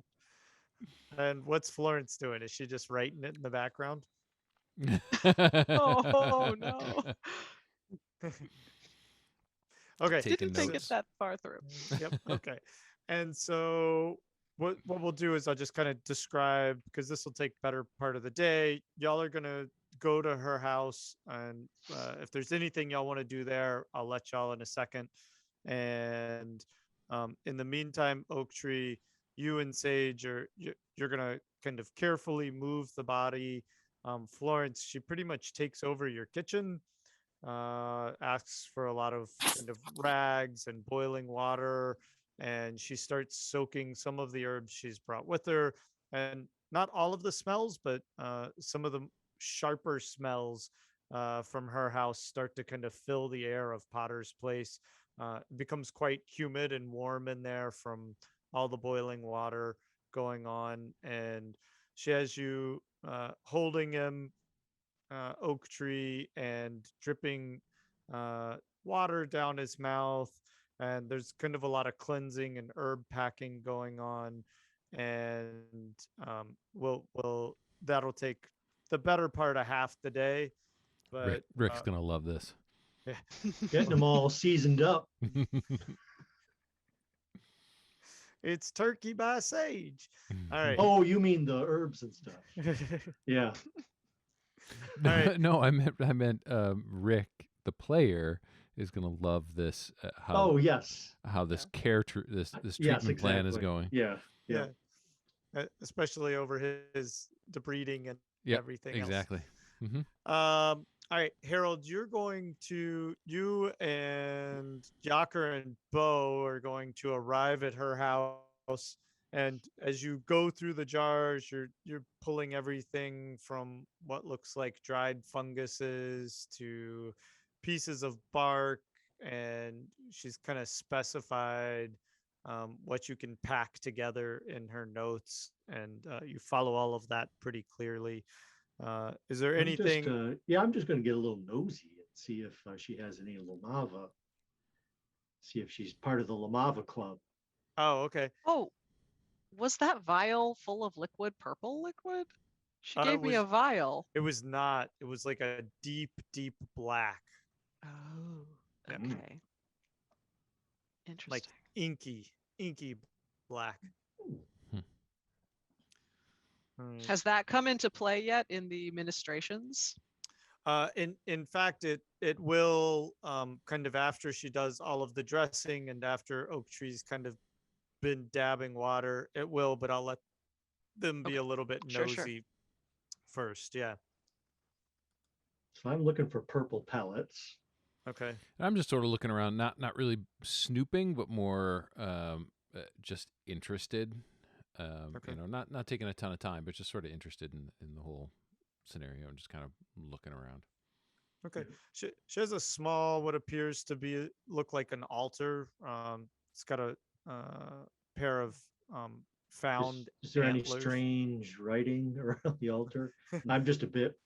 And what's Florence doing? Is she just writing it in the background? Oh no. Okay. Taking Didn't think it notes. that far through. Yep. Okay. And so what we'll do is I'll just kind of describe, because this will take better part of the day. Y'all are gonna go to her house, and if there's anything y'all want to do there, I'll let y'all in a second. And in the meantime, Oak Tree, you and Sage you're gonna kind of carefully move the body. Florence, she pretty much takes over your kitchen, asks for a lot of kind of rags and boiling water, and she starts soaking some of the herbs she's brought with her. And not all of the smells, but some of the sharper smells from her house start to kind of fill the air of Potter's Place. It becomes quite humid and warm in there from all the boiling water going on. And she has you holding him, Oak Tree, and dripping water down his mouth. And there's kind of a lot of cleansing and herb packing going on. And we'll that'll take the better part of half the day. But Rick's gonna love this. yeah. Getting them all seasoned up. It's turkey by sage. All right. Oh, you mean the herbs and stuff? Yeah. All right. No, I meant Rick, the player, is gonna love this. Oh, yes. How this this Yes, treatment plan is exactly. going. Yeah. Yeah. Especially over his the breeding and Yep, everything exactly. Mm-hmm. else. All right, Harold, you and Yaker and Beau are going to arrive at her house. And as you go through the jars, you're pulling everything from what looks like dried funguses to pieces of bark, and she's kind of specified what you can pack together in her notes, and you follow all of that pretty clearly. Is there anything? I'm just going to get a little nosy and see if she has any Lamava. See if she's part of the Lamava club. Oh, okay. Oh, was that vial full of purple liquid? She It gave me a was- vial. It was not. It was like a deep, deep black, Oh, Yeah. okay. Interesting. inky black. All right. Has that come into play yet in the ministrations? In fact, it will kind of after she does all of the dressing and after Oak Tree's kind of been dabbing water, it will, but I'll let them be Okay. a little bit Sure, nosy sure. first. Yeah. So I'm looking for purple pellets. Okay. I'm just sort of looking around, not really snooping, but more just interested. Okay. You know, not taking a ton of time, but just sort of interested in the whole scenario and just kind of looking around. Okay. She has a small, what appears to look like an altar. It's got a pair of found Is there any antlers. strange writing around the altar? I'm just a bit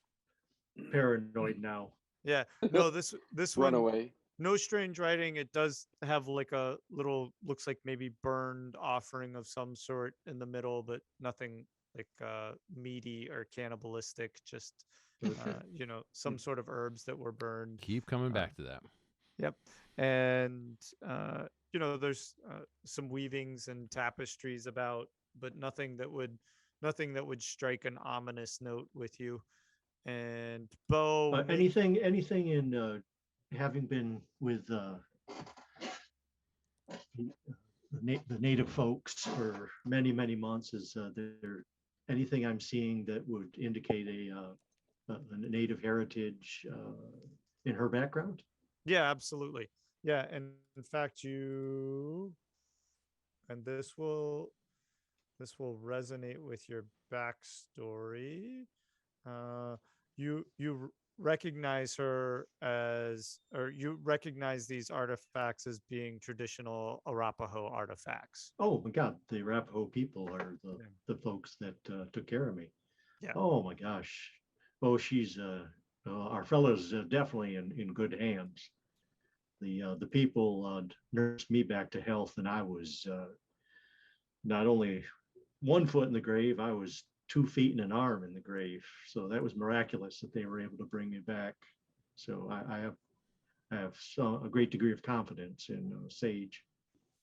paranoid now. Yeah. No, this Run one, away. no strange writing. It does have like a little, looks like maybe burned offering of some sort in the middle, but nothing like meaty or cannibalistic. Just some sort of herbs that were burned. Keep coming back to that. Yep. And there's some weavings and tapestries about, but nothing that would strike an ominous note with you. And Beau, Anything in having been with the native folks for many months, is there anything I'm seeing that would indicate a native heritage in her background? yeah, absolutely. Yeah, and in fact, this will resonate with your backstory. You recognize her as, or you recognize these artifacts as being traditional Arapaho artifacts. Oh my God, the Arapaho people are the folks that took care of me. Yeah. Oh my gosh. Oh, she's our fellow's definitely in good hands. The people nursed me back to health, and I was not only 1 foot in the grave, I was 2 feet and an arm in the grave. So that was miraculous that they were able to bring me back. So I have a great degree of confidence in Sage.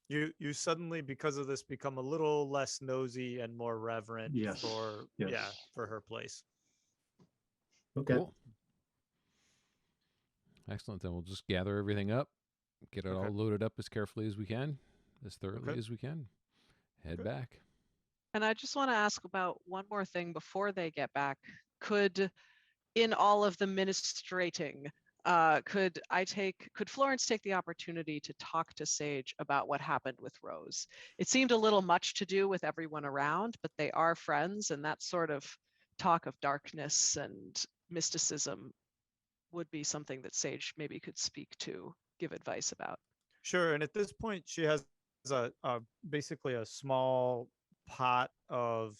You suddenly, because of this, become a little less nosy and more reverent Yes. for her place. Okay. Cool. Excellent. Then we'll just gather everything up, get it Okay. all loaded up as carefully as we can, as thoroughly Okay. as we can. Head Okay. back. And I just want to ask about one more thing before they get back. In all of the ministrating, could Florence take the opportunity to talk to Sage about what happened with Rose? It seemed a little much to do with everyone around, but they are friends, and that sort of talk of darkness and mysticism would be something that Sage maybe could speak to, give advice about. Sure. And at this point, she has basically a small pot of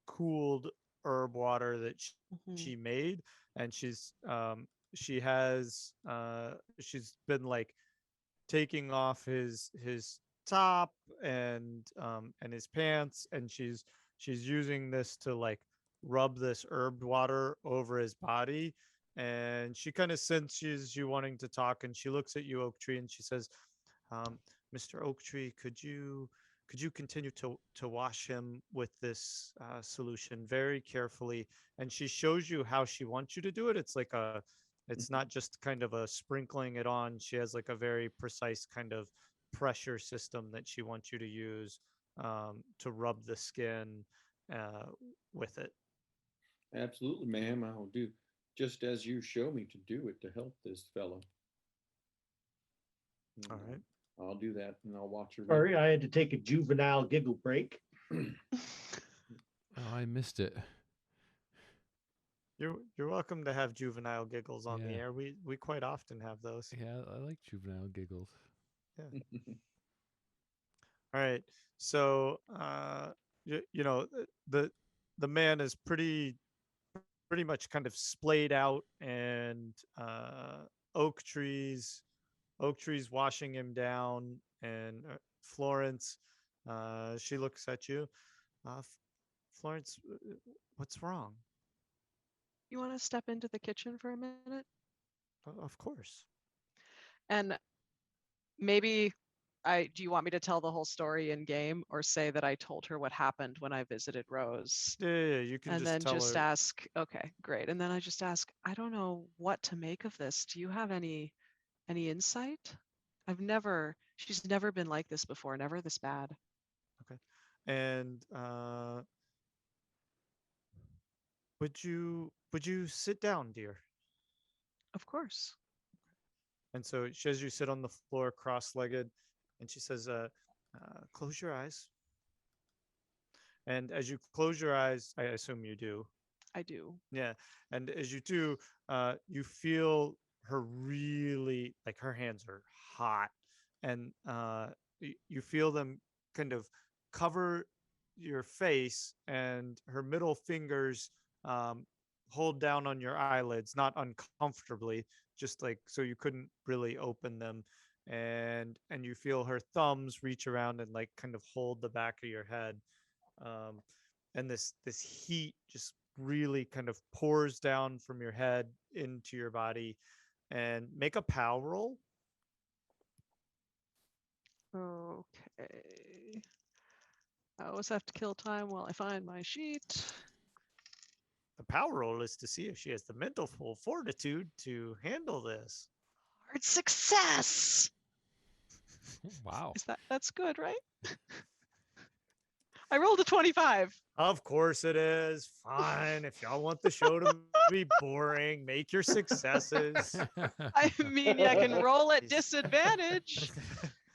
cooled herb water that she made, and she's been like taking off his top and his pants, and she's using this to like rub this herb water over his body. And she kind of senses you wanting to talk, and she looks at you, Oak Tree, and she says, Mr. Oak Tree, could you continue to wash him with this solution very carefully? And she shows you how she wants you to do it. It's not just kind of a sprinkling it on. She has like a very precise kind of pressure system that she wants you to use to rub the skin with it. Absolutely, ma'am. I'll do just as you show me to do it to help this fellow. All right. I'll do that, and I'll watch her. Sorry, I had to take a juvenile giggle break. Oh, I missed it. You're welcome to have juvenile giggles on the Yeah. air. We quite often have those. Yeah, I like juvenile giggles. All right. So the man is pretty much kind of splayed out, and Oak Tree's washing him down, and Florence, she looks at you. Florence, what's wrong? You want to step into the kitchen for a minute? Of course. And maybe do you want me to tell the whole story in game, or say that I told her what happened when I visited Rose? Yeah, you can and just then tell just her. ask, okay, great. And then I just ask, I don't know what to make of this. Do you have any insight? She's never been like this before, never this bad. Okay. And would you sit down, dear? Of course. And so she has you sit on the floor cross-legged, and she says, close your eyes. And as you close your eyes, I assume you do. I do. Yeah. And as you do, you feel her really, like, her hands are hot, and you feel them kind of cover your face, and her middle fingers hold down on your eyelids, not uncomfortably, just like so you couldn't really open them. And you feel her thumbs reach around and like kind of hold the back of your head. And this heat just really kind of pours down from your head into your body. And make a POW roll. Okay. I always have to kill time while I find my sheet. The POW roll is to see if she has the mental fortitude to handle this. Hard success. Wow. That's good, right? I rolled a 25. Of course it is. Fine. If y'all want the show to be boring, make your successes. I mean, I can roll at disadvantage.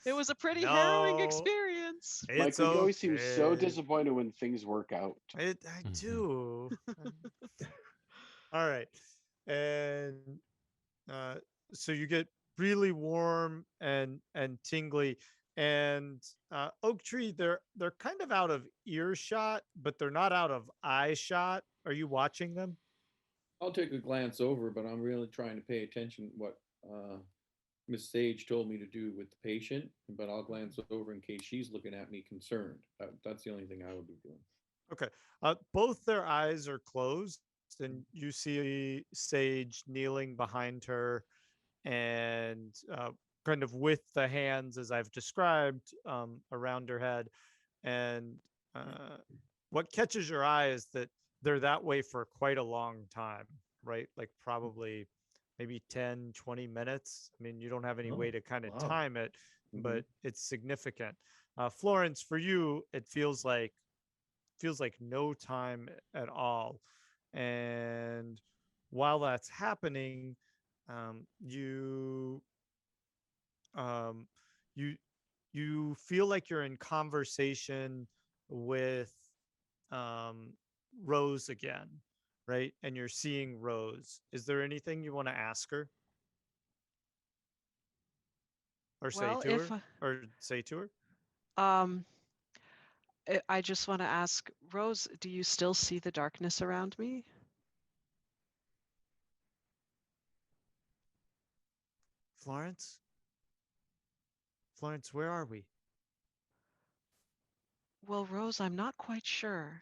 It was a pretty harrowing No, experience. It's Michael, you always seem so okay. disappointed when things work out. I do. All right. And so you get really warm and tingly. And Oak Tree, they're kind of out of earshot, but they're not out of eye shot. Are you watching them? I'll take a glance over, but I'm really trying to pay attention to what Miss Sage told me to do with the patient. But I'll glance over in case she's looking at me concerned. That's the only thing I would be doing. Okay. Both their eyes are closed, and you see Sage kneeling behind her, and kind of with the hands as I've described around her head. And what catches your eye is that they're that way for quite a long time, right? Like probably maybe 10, 20 minutes. I mean, you don't have any way to kind of time it, but it's significant. Florence, for you, it feels like no time at all. And while that's happening, you feel like you're in conversation with Rose again, right? And you're seeing Rose. Is there anything you want to ask her? Or say to her? I just want to ask, Rose, do you still see the darkness around me? Florence? Florence, where are we? Well, Rose, I'm not quite sure.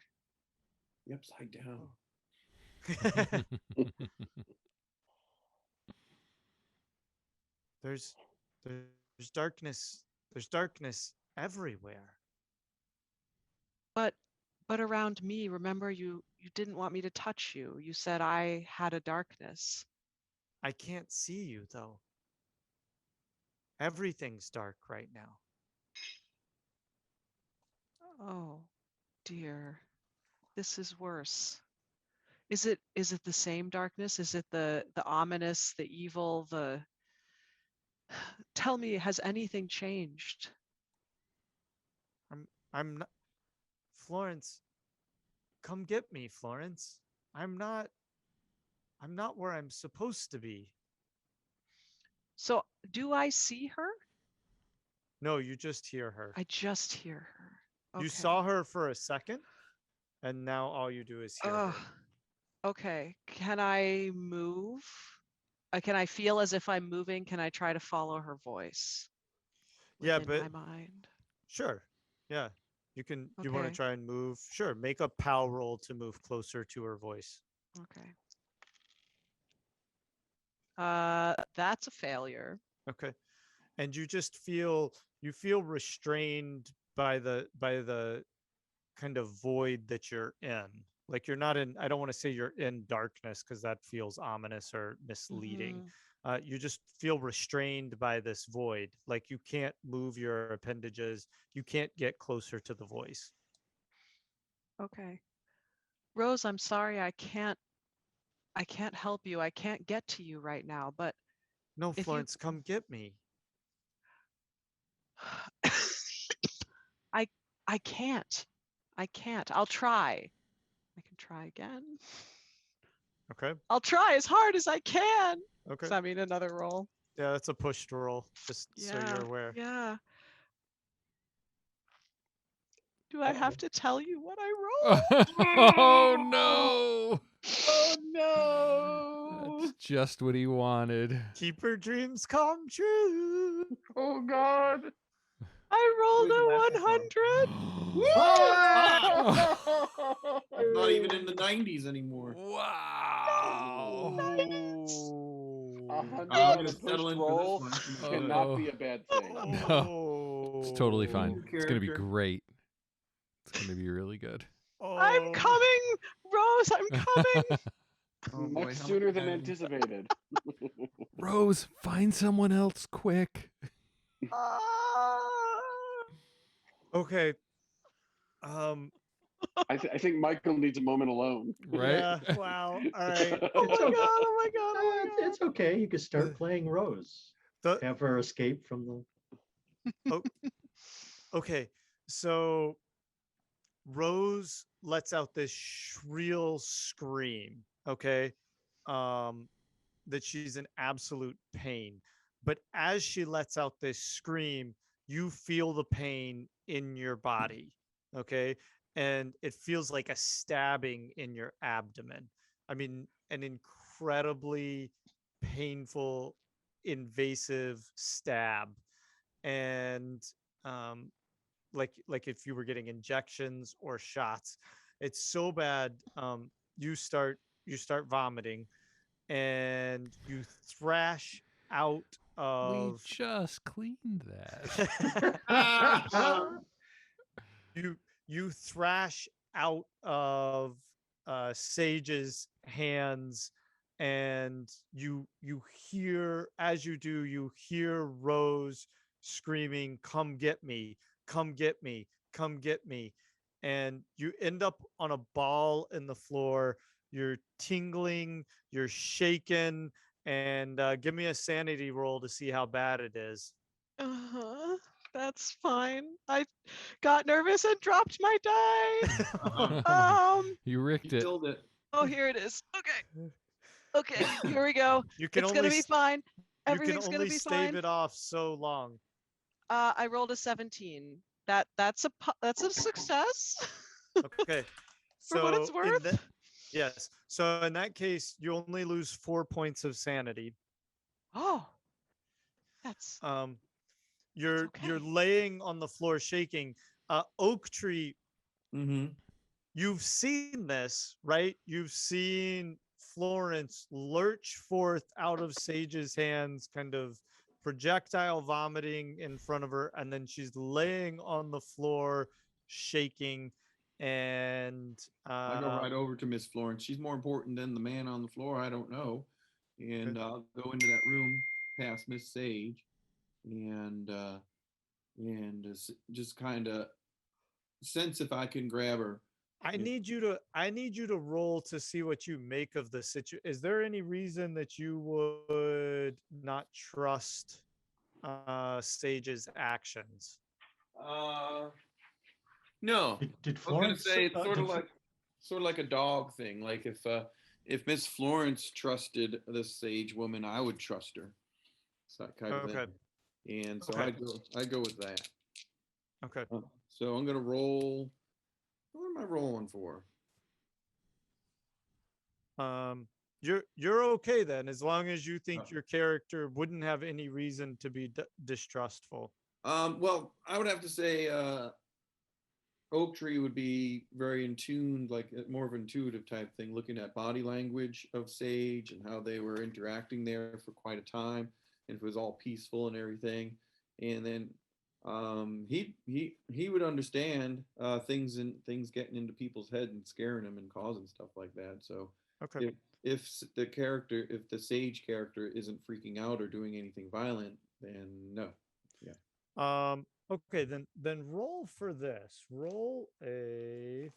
The upside down. There's darkness. There's darkness everywhere. But around me, remember you didn't want me to touch you. You said I had a darkness. I can't see you though. Everything's dark right now. Oh, dear. This is worse. Is it the same darkness? Is it the ominous, the evil, the Tell me, has anything changed? I'm not Florence. Come get me, Florence. I'm not where I'm supposed to be. So, do I see her? No, you just hear her. I just hear her. You Okay. saw her for a second, and now all you do is hear her. Okay. Can I move? Can I feel as if I'm moving? Can I try to follow her voice? Yeah, Within but my mind. sure. Yeah. You can you want to Okay. try and move? Sure. Make a POW roll to move closer to her voice. Okay. That's a failure. Okay. And you just feel restrained by the kind of void that you're in. Like you're not in, I don't want to say you're in darkness because that feels ominous or misleading. You just feel restrained by this void. Like you can't move your appendages. You can't get closer to the voice. Okay. Rose, I'm sorry, I can't help you. I can't get to you right now, but No, if you Florence, come get me. I can't. I can't. I'll try. I can try again. Okay. I'll try as hard as I can. Okay. Does that mean another roll? Yeah, that's a pushed roll, just so Yeah. you're aware. Yeah. Do I have to tell you what I rolled? Oh no! Oh no! That's just what he wanted. Keep your dreams come true. Oh God! I rolled Where's a that 100. I'm not even in the 90s anymore. Wow. A hundred I'm on gonna a settle pushed in roll for this one. cannot be a bad thing. No, it's totally fine. Oh, It's gonna be character. great. It's gonna be really good. I'm coming, Rose. I'm coming. Oh, boy, Much how sooner much than damage? anticipated. Rose, find someone else quick. Okay. I think Michael needs a moment alone. Right? Yeah. Wow. All right. Oh my It's okay. god. Oh my god. Oh my god. It's okay. You can start playing Rose. The, Have her escape from the. okay. So Rose lets out this shrill scream. Okay. That she's in absolute pain. But as she lets out this scream, you feel the pain in your body. Okay. And it feels like a stabbing in your abdomen. I mean, an incredibly painful, invasive stab. And like if you were getting injections or shots. It's so bad. You start vomiting and you thrash out We of just cleaned that. you thrash out of Sage's hands, and you hear, as you do, you hear Rose screaming, "Come get me, come get me, come get me." And you end up on a ball in the floor. You're tingling, you're shaken, and give me a sanity roll to see how bad it is. That's fine. I got nervous and dropped my die. You ricked You it. killed it. Oh, here it is. Okay. Okay, here we go. You can It's only gonna be fine. you can Everything's gonna only be stave fine. it off so long. I rolled a 17. That's a success. Okay. For what it's in worth. yes. So in that case, you only lose 4 points of sanity. Oh, that's Um, you're okay. laying on the floor shaking. Oak Tree, Mm-hmm. you've seen this, right? You've seen Florence lurch forth out of Sage's hands, kind of projectile vomiting in front of her, and then she's laying on the floor, shaking. And I go right over to Miss Florence. She's more important than the man on the floor. I don't know. And I'll go into that room past Miss Sage and just kind of sense if I can grab her. I need you to roll to see what you make of the situation. Is there any reason that you would not trust Sage's actions? No. Did I was gonna Florence say it's sort of like a dog thing. Like if Miss Florence trusted this Sage woman, I would trust her. So that kind of thing. And so I go with that. Okay. So I'm gonna roll. What am I rolling for? You're okay then, as long as you think your character wouldn't have any reason to be distrustful. Well, I would have to say Oak Tree would be very in tune, like more of an intuitive type thing, looking at body language of Sage and how they were interacting there for quite a time, and if it was all peaceful and everything. And then he would understand things getting into people's head and scaring them and causing stuff like that. So okay, if the Sage character isn't freaking out or doing anything violent, then no. Yeah. Okay, then roll for this. Roll a.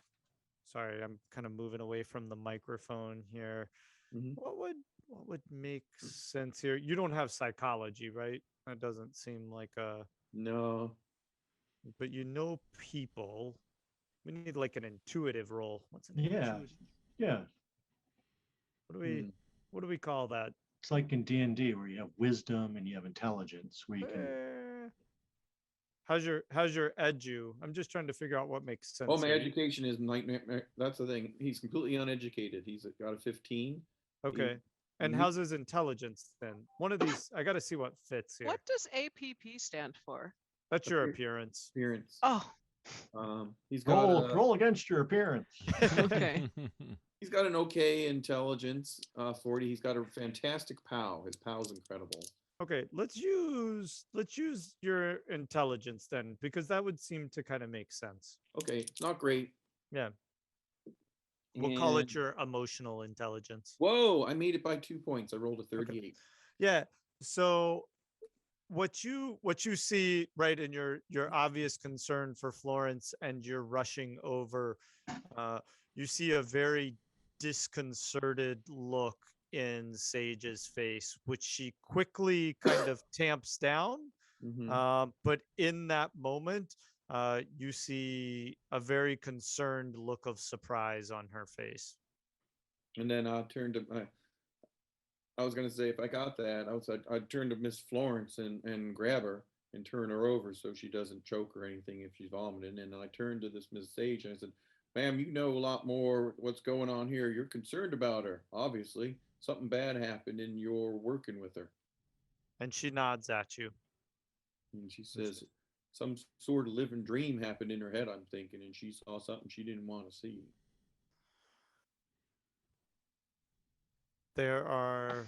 Sorry, I'm kind of moving away from the microphone here. Mm-hmm. What would make sense here? You don't have psychology, right? That doesn't seem like a. No. But you know people. We need like an intuitive roll. What's an intuitive? Yeah. What do we call that? It's like in D&D where you have wisdom and you have intelligence, where you can. How's your edu? I'm just trying to figure out what makes sense. Oh, my education is nightmare. That's the thing. He's completely uneducated. He's got a 15. Okay. And how's his intelligence then? One of these, I got to see what fits here. What does APP stand for? That's your appearance. Appearance. Oh. He's got roll against your appearance. Okay. He's got an okay intelligence, 40. He's got a fantastic POW. His POW's incredible. Okay, let's use your intelligence then, because that would seem to kind of make sense. Okay, not great. Yeah. We'll call it your emotional intelligence. Whoa, I made it by 2 points. I rolled a 38. Okay. Yeah. So what you see, right, in your obvious concern for Florence and you're rushing over, you see a very disconcerted look in Sage's face, which she quickly kind of tamps down. Mm-hmm. But in that moment, you see a very concerned look of surprise on her face. And then I turned to I was going to say, if I got that, I'd turn to Miss Florence and grab her and turn her over so she doesn't choke or anything if she's vomiting. And then I turned to this Miss Sage and I said, ma'am, you know a lot more what's going on here. You're concerned about her, obviously. Something bad happened and you're working with her. And she nods at you. And she says, some sort of living dream happened in her head, I'm thinking, and she saw something she didn't want to see. There are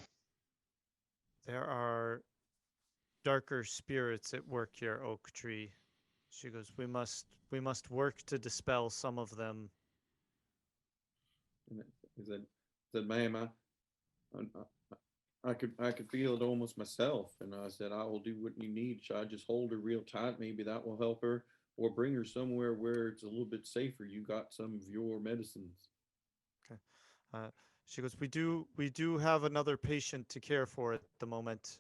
darker spirits at work here, Oak Tree. She goes, we must work to dispel some of them. And I said, ma'am, I could feel it almost myself. And I said, I will do what you need. Should I just hold her real tight? Maybe that will help her, or bring her somewhere where it's a little bit safer. You got some of your medicines. Okay. She goes, we do have another patient to care for at the moment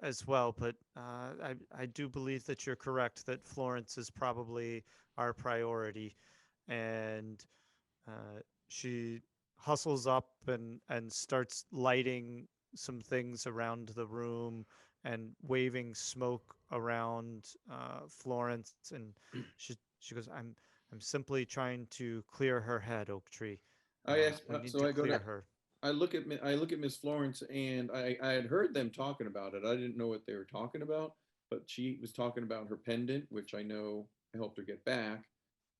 as well, but I do believe that you're correct, that Florence is probably our priority. And she hustles up and starts lighting some things around the room and waving smoke around Florence. And she goes, I'm simply trying to clear her head, Oak Tree. I look at Miss Florence, and I had heard them talking about it. I didn't know what they were talking about, but she was talking about her pendant, which I know helped her get back.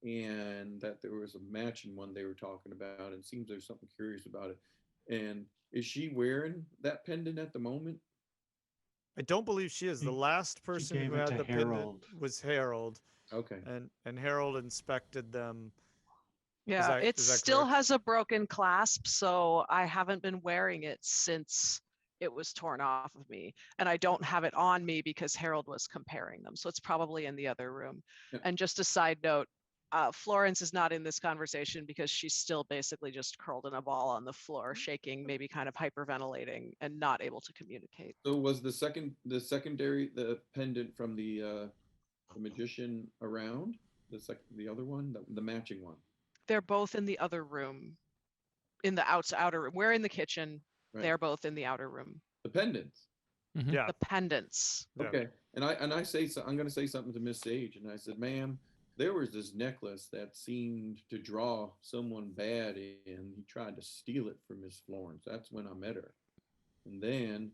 and that there was a matching one they were talking about, and it seems there's something curious about it. And is she wearing that pendant at the moment? I don't believe she is. The She- last She person gave who it had to the pendant Harold. was Harold, Okay. and Harold inspected them. Yeah, it is that still correct? has a broken clasp, so I haven't been wearing it since it was torn off of me. And I don't have it on me because Harold was comparing them. So it's probably in the other room. Yeah. And just a side note, Florence is not in this conversation because she's still basically just curled in a ball on the floor, shaking, maybe kind of hyperventilating and not able to communicate. So was the pendant from the magician around the other one, the matching one, They're both in the other room, in the outer room. We're in the kitchen. right? They're both in the outer room. The pendants. Mhm. Yeah. The pendants. Yeah. Okay. And I say so. I'm going to say something to Miss Sage, and I said, "Ma'am, there was this necklace that seemed to draw someone bad in. He tried to steal it from Miss Florence. That's when I met her. And then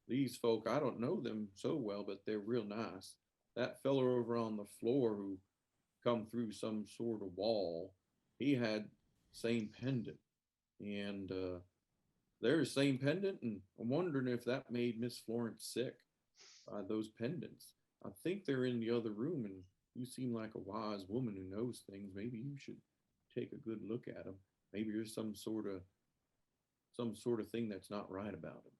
these folk, I don't know them so well, but they're real nice. That fella over on the floor who come through some sort of wall, he had same pendant, and they're the same pendant, and I'm wondering if that made Miss Florence sick. Those pendants. I think they're in the other room, and you seem like a wise woman who knows things. Maybe you should take a good look at them. Maybe there's some sort of thing that's not right about them."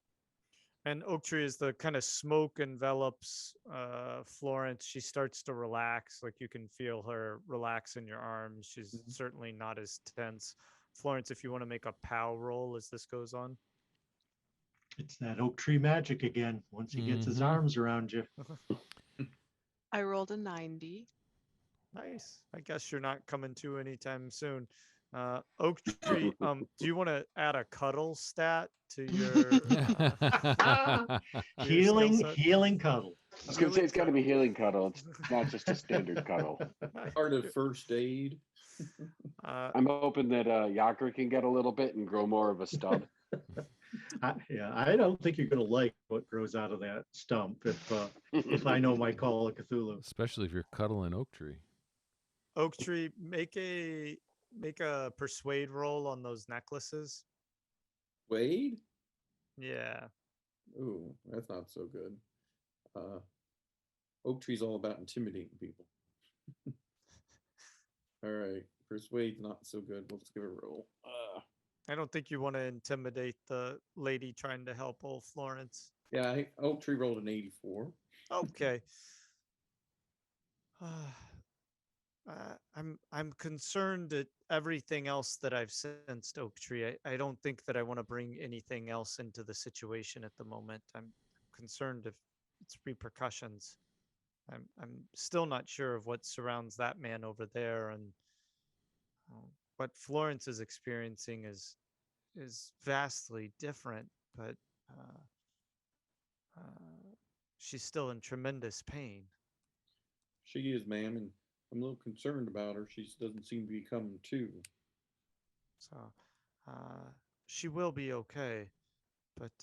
And Oak Tree, as the kind of smoke envelops Florence, she starts to relax. Like you can feel her relax in your arms. She's Mhm. certainly not as tense. Florence, if you want to make a POW roll as this goes on. It's that oak tree magic again. Once he gets his Mhm. arms around you. I rolled a 90. Nice. I guess you're not coming to anytime soon. Oak Tree, do you want to add a cuddle stat to your skill set? Healing cuddle. I was gonna say it's got to be healing cuddle. It's not just a standard cuddle. Part of first aid. I'm hoping that Yaker can get a little bit and grow more of a stub. I don't think you're going to like what grows out of that stump if I know my Call of Cthulhu. Especially if you're cuddling Oak Tree. Oak Tree, make a persuade roll on those necklaces. Wade? Yeah. Ooh, that's not so good. Oak Tree's all about intimidating people. All right, persuade's not so good. Let's give it a roll. I don't think you want to intimidate the lady trying to help old Florence. Yeah, Oak Tree rolled an 84. Okay. I'm concerned at everything else that I've sensed, Oak Tree. I don't think that I want to bring anything else into the situation at the moment. I'm concerned of its repercussions. I'm still not sure of what surrounds that man over there, and what Florence is experiencing is vastly different, but she's still in tremendous pain. She is, ma'am, and I'm a little concerned about her. She doesn't seem to be coming to. So she will be okay, but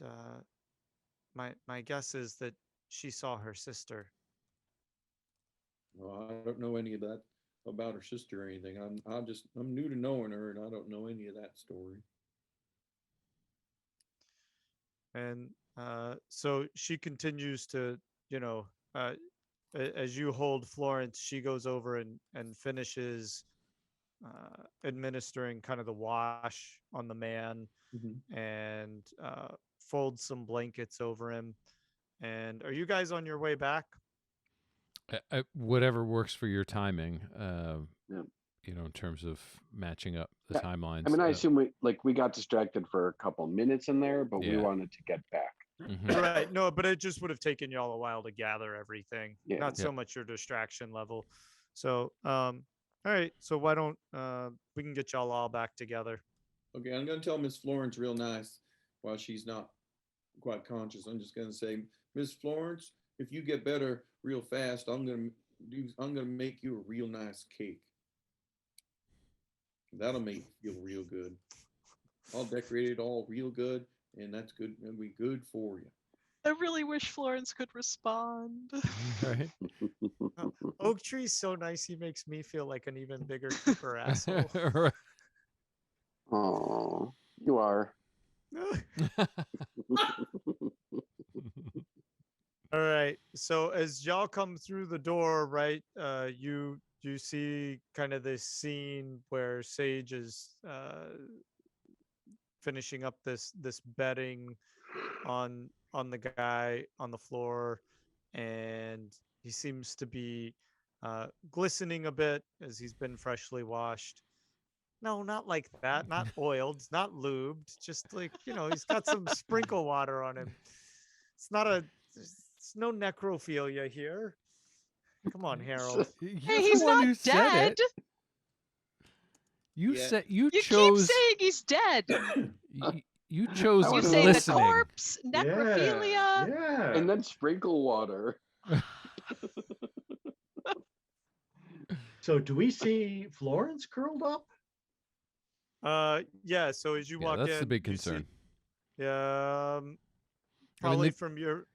my guess is that she saw her sister. Well, I don't know any of that about her sister or anything. I'm new to knowing her, and I don't know any of that story. And so she continues to, as you hold Florence, she goes over and finishes administering kind of the wash on the man, and folds some blankets over him. And are you guys on your way back? Whatever works for your timing. Yeah. In terms of matching up the timelines. I mean, I assume we got distracted for a couple minutes in there, but we Yeah. wanted to get back. Mhm. Right. No, but it just would have taken you all a while to gather everything. Yeah. Not so much your distraction level. So, all right. So why don't we can get y'all all back together? Okay, I'm gonna tell Miss Florence real nice while she's not quite conscious. I'm just gonna say, Miss Florence, if you get better real fast, I'm gonna make you a real nice cake. That'll make you feel real good. I'll decorate it all real good, and that's good. It'll be good for you. I really wish Florence could respond. Right. Oak Tree's so nice, he makes me feel like an even bigger creeper asshole. Right. Oh, you are. All right. So as y'all come through the door, right, you see kind of this scene where Sage is finishing up this bedding on the guy on the floor, and he seems to be glistening a bit as he's been freshly washed. No, not like that. Not oiled, not lubed. Just like, he's got some sprinkle water on him. It's no necrophilia here. Come on, Harold. Hey, You're he's the one not who said dead. it. You Yeah. said you You chose. keep saying he's dead. You chose I You wanna say the glistening. corpse, necrophilia. Yeah. And then sprinkle water. So do we see Florence curled up? Yeah, so as you Yeah, walk in, that's the big you see- concern. probably they-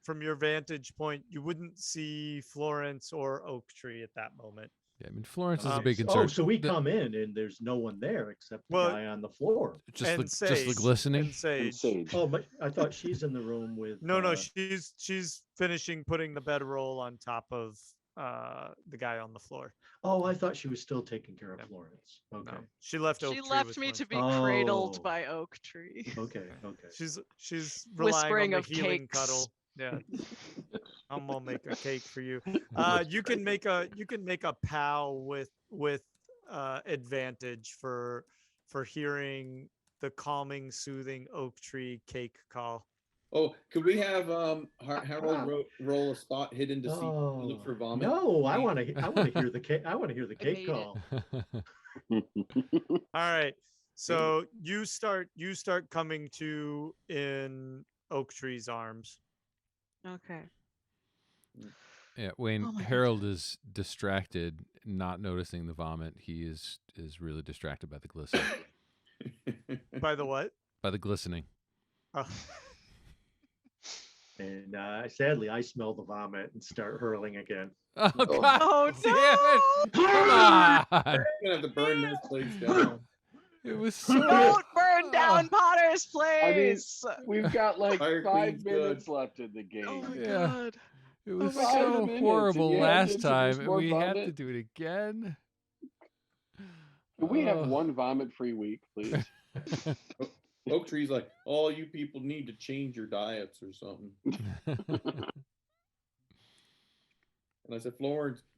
from your vantage point, you wouldn't see Florence or Oak Tree at that moment. Yeah, I mean, Florence is a Um, big Oh, concern. so we The- come in and there's no one there except the Well, guy on the floor. just and the Sage, glistening. and Sage. And Sage. Oh, but I thought she's in the room with. No, she's finishing putting the bedroll on top of the guy on the floor. Oh, I thought she was still taking care of No. Florence. Okay. No, she left. Oak She Tree left with me Florence. to be Oh. cradled by Oak Tree. Okay. Okay. She's relying Whispering on of the healing cakes. cuddle. Yeah, I'm gonna make a cake for you. You can make a POW with advantage for hearing the calming, soothing Oak Tree cake call. Oh, could we have Harold roll a spot hidden to see look for vomit? No, I want to hear the cake. I want to hear the cake hate it. call. All right, so you start coming to in Oak Tree's arms. Okay. Yeah, Wayne, Oh my Harold is distracted, not noticing the vomit. He is really distracted by the glistening. By the what? By the glistening. Oh. And sadly, I smell the vomit and start hurling again. Oh, Oh. God Oh damn it! no! Come on! We're gonna have to burn this place down. It was so. Don't burn down Potter's I mean, place. we've got like Fire 5 Queen's good. minutes left in the game. Oh my Yeah. god. It was my God. so 5 minutes, horrible and you had to last introduce time, and more we had to vomit? do it again. Can we have Oh. one vomit-free week, please? Oak Tree's like, all you people need to change your diets or something. And I said,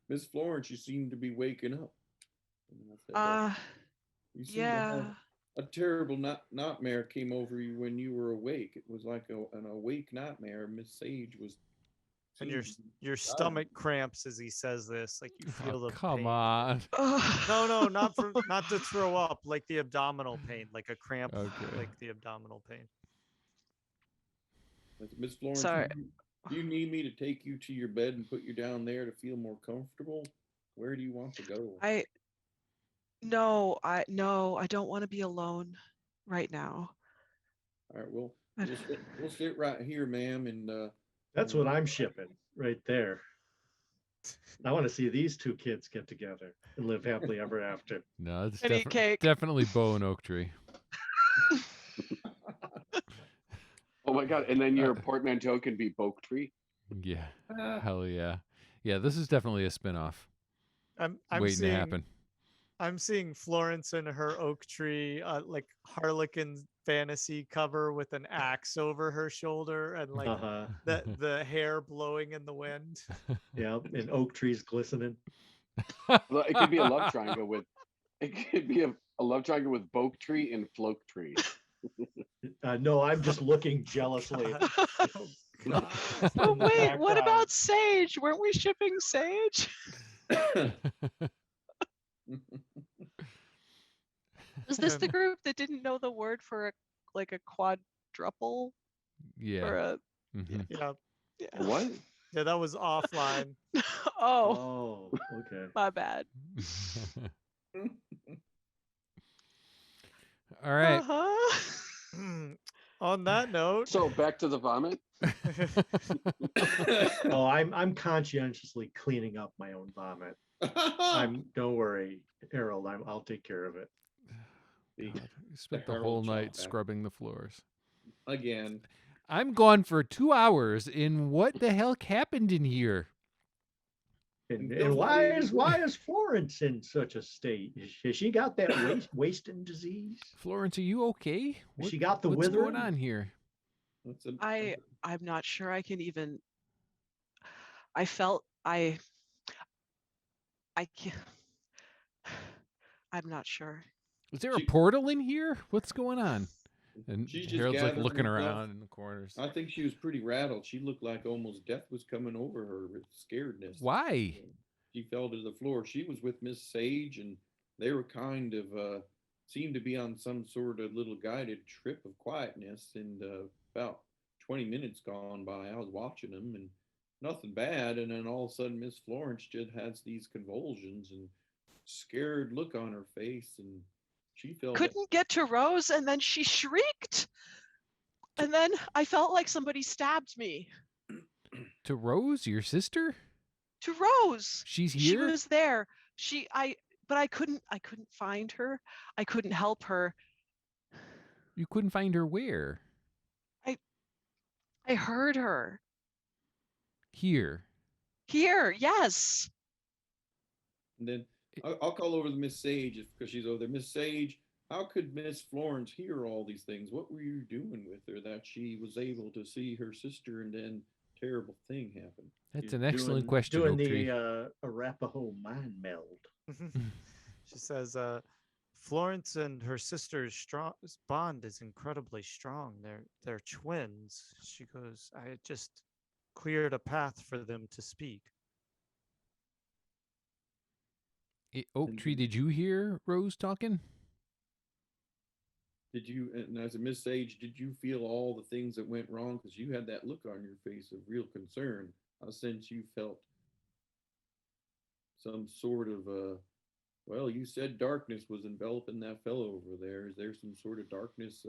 Miss Florence, you seem to be waking up. And I said, you seem to Yeah. have a terrible nightmare came over you when you were awake. It was like an awake nightmare. Miss Sage was. And seemed to be your stomach cramps as he says this, like you feel Oh, the come pain. on. No, not to throw up, like the abdominal pain, like a cramp, Okay. like the abdominal pain. I said, Miss Florence, Sorry. do you need me to take you to your bed and put you down there to feel more comfortable? Where do you want to go? I don't want to be alone right now. All right, well, we'll sit right here, ma'am, and That's what I'm shipping right there. I want to see these two kids get together and live happily ever after. No, it's And eat cake. definitely Beau and Oak Tree. Oh my god! And then your portmanteau can be Oak Tree. Yeah. Hell yeah. Yeah, this is definitely a spin-off I'm waiting seeing to happen. I'm seeing Florence and her Oak Tree, like Harlequin fantasy cover with an axe over her shoulder and like Uh-huh. the hair blowing in the wind. Yeah, and oak trees glistening. Well, it could be a love triangle with. It could be a love triangle with Oak Tree and Float Tree. No, I'm just looking jealously. Oh, God. Oh In the wait, what background. about Sage? Weren't we shipping Sage? Was this the group that didn't know the word for a quadruple Yeah. or a Mhm. Yeah, yeah. What? yeah, that was offline. Oh, Oh, okay. my bad. All right. Uh-huh. On that note, So back to the vomit. Oh, I'm conscientiously cleaning up my own vomit. Don't worry, Harold. I'll take care of it. The- God, you spent the Harold whole night Chomp scrubbing the floors. Again. I'm gone for 2 hours. In what the heck happened in here? And Bill's not why even- is Florence in such a state? Has she got that wasting disease? Florence, are you okay? She got the what's going withering? on here? I'm not sure I can even. I felt I can't. I'm not sure. Is there a She- portal in here? What's going on? And She's just Harold's like gathering looking herself. around in the corners. I think she was pretty rattled. She looked like almost death was coming over her with scaredness. Why? She fell to the floor. She was with Miss Sage, and they were kind of seemed to be on some sort of little guided trip of quietness. And about 20 minutes gone by, I was watching them, and nothing bad. And then all of a sudden, Miss Florence just has these convulsions and scared look on her face, and she fell down. Couldn't get to Rose, and then she shrieked. And then I felt like somebody stabbed me. To Rose, your sister? To Rose. She's She here? was there. But I couldn't find her. I couldn't help her. You couldn't find her where? I heard her. Here. Here, yes. And then I'll call over to Miss Sage because she's over there. Miss Sage, how could Miss Florence hear all these things? What were you doing with her that she was able to see her sister and then terrible thing happened? That's She's an excellent doing- question, Doing Oak Tree. the Arapaho mind meld. she says, Florence and her sister's bond is incredibly strong. They're twins. She goes, I just cleared a path for them to speak. Oak Tree, did you hear Rose talking? Did you, and as a Miss Sage, did you feel all the things that went wrong? Because you had that look on your face of real concern. I sense you felt some sort of, well, you said darkness was enveloping that fellow over there. Is there some sort of darkness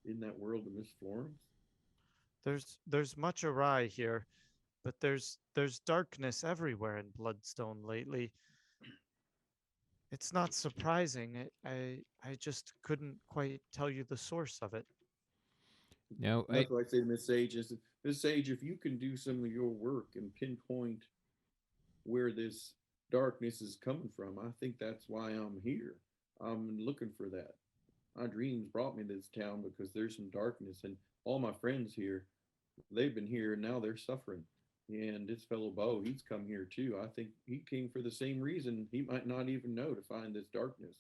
in that world of Miss Florence? There's much awry here, but there's darkness everywhere in Bloodstone lately. It's not surprising. I just couldn't quite tell you the source of it. No, That's what I say to Miss Sage is, Miss Sage, if you can do some of your work and pinpoint where this darkness is coming from, I think that's why I'm here. I'm looking for that. My dreams brought me to this town because there's some darkness, and all my friends here, they've been here and now they're suffering. And this fellow Beau, he's come here too. I think he came for the same reason. He might not even know to find this darkness.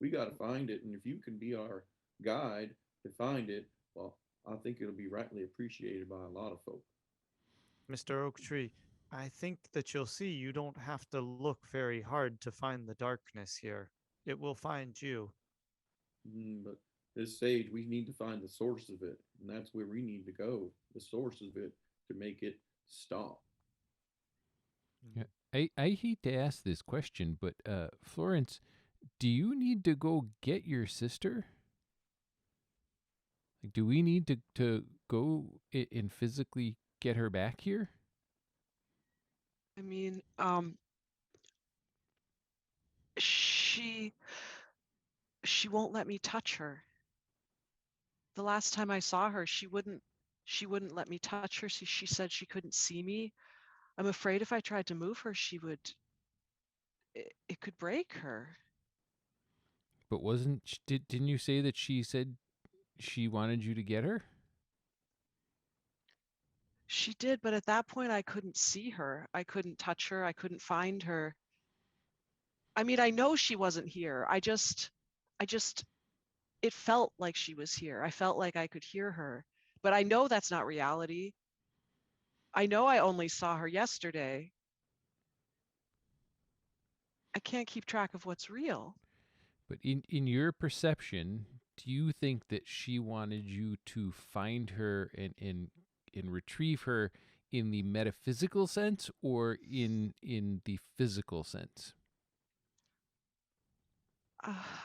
We got to find it, and if you can be our guide to find it, well, I think it'll be rightly appreciated by a lot of folk. Mr. Oak Tree, I think that you'll see you don't have to look very hard to find the darkness here. It will find you. But this Sage, we need to find the source of it, and that's where we need to go. The source of it to make it stop. I hate to ask this question, but Florence, do you need to go get your sister? Like, do we need to go and physically get her back here? I mean, she won't let me touch her. The last time I saw her, she wouldn't let me touch her. She said she couldn't see me. I'm afraid if I tried to move her, it could break her. But didn't you say that she said she wanted you to get her? She did, but at that point I couldn't see her. I couldn't touch her. I couldn't find her. I mean, I know she wasn't here. It felt like she was here. I felt like I could hear her, but I know that's not reality. I know I only saw her yesterday. I can't keep track of what's real. But in your perception, do you think that she wanted you to find her and retrieve her in the metaphysical sense or in the physical sense?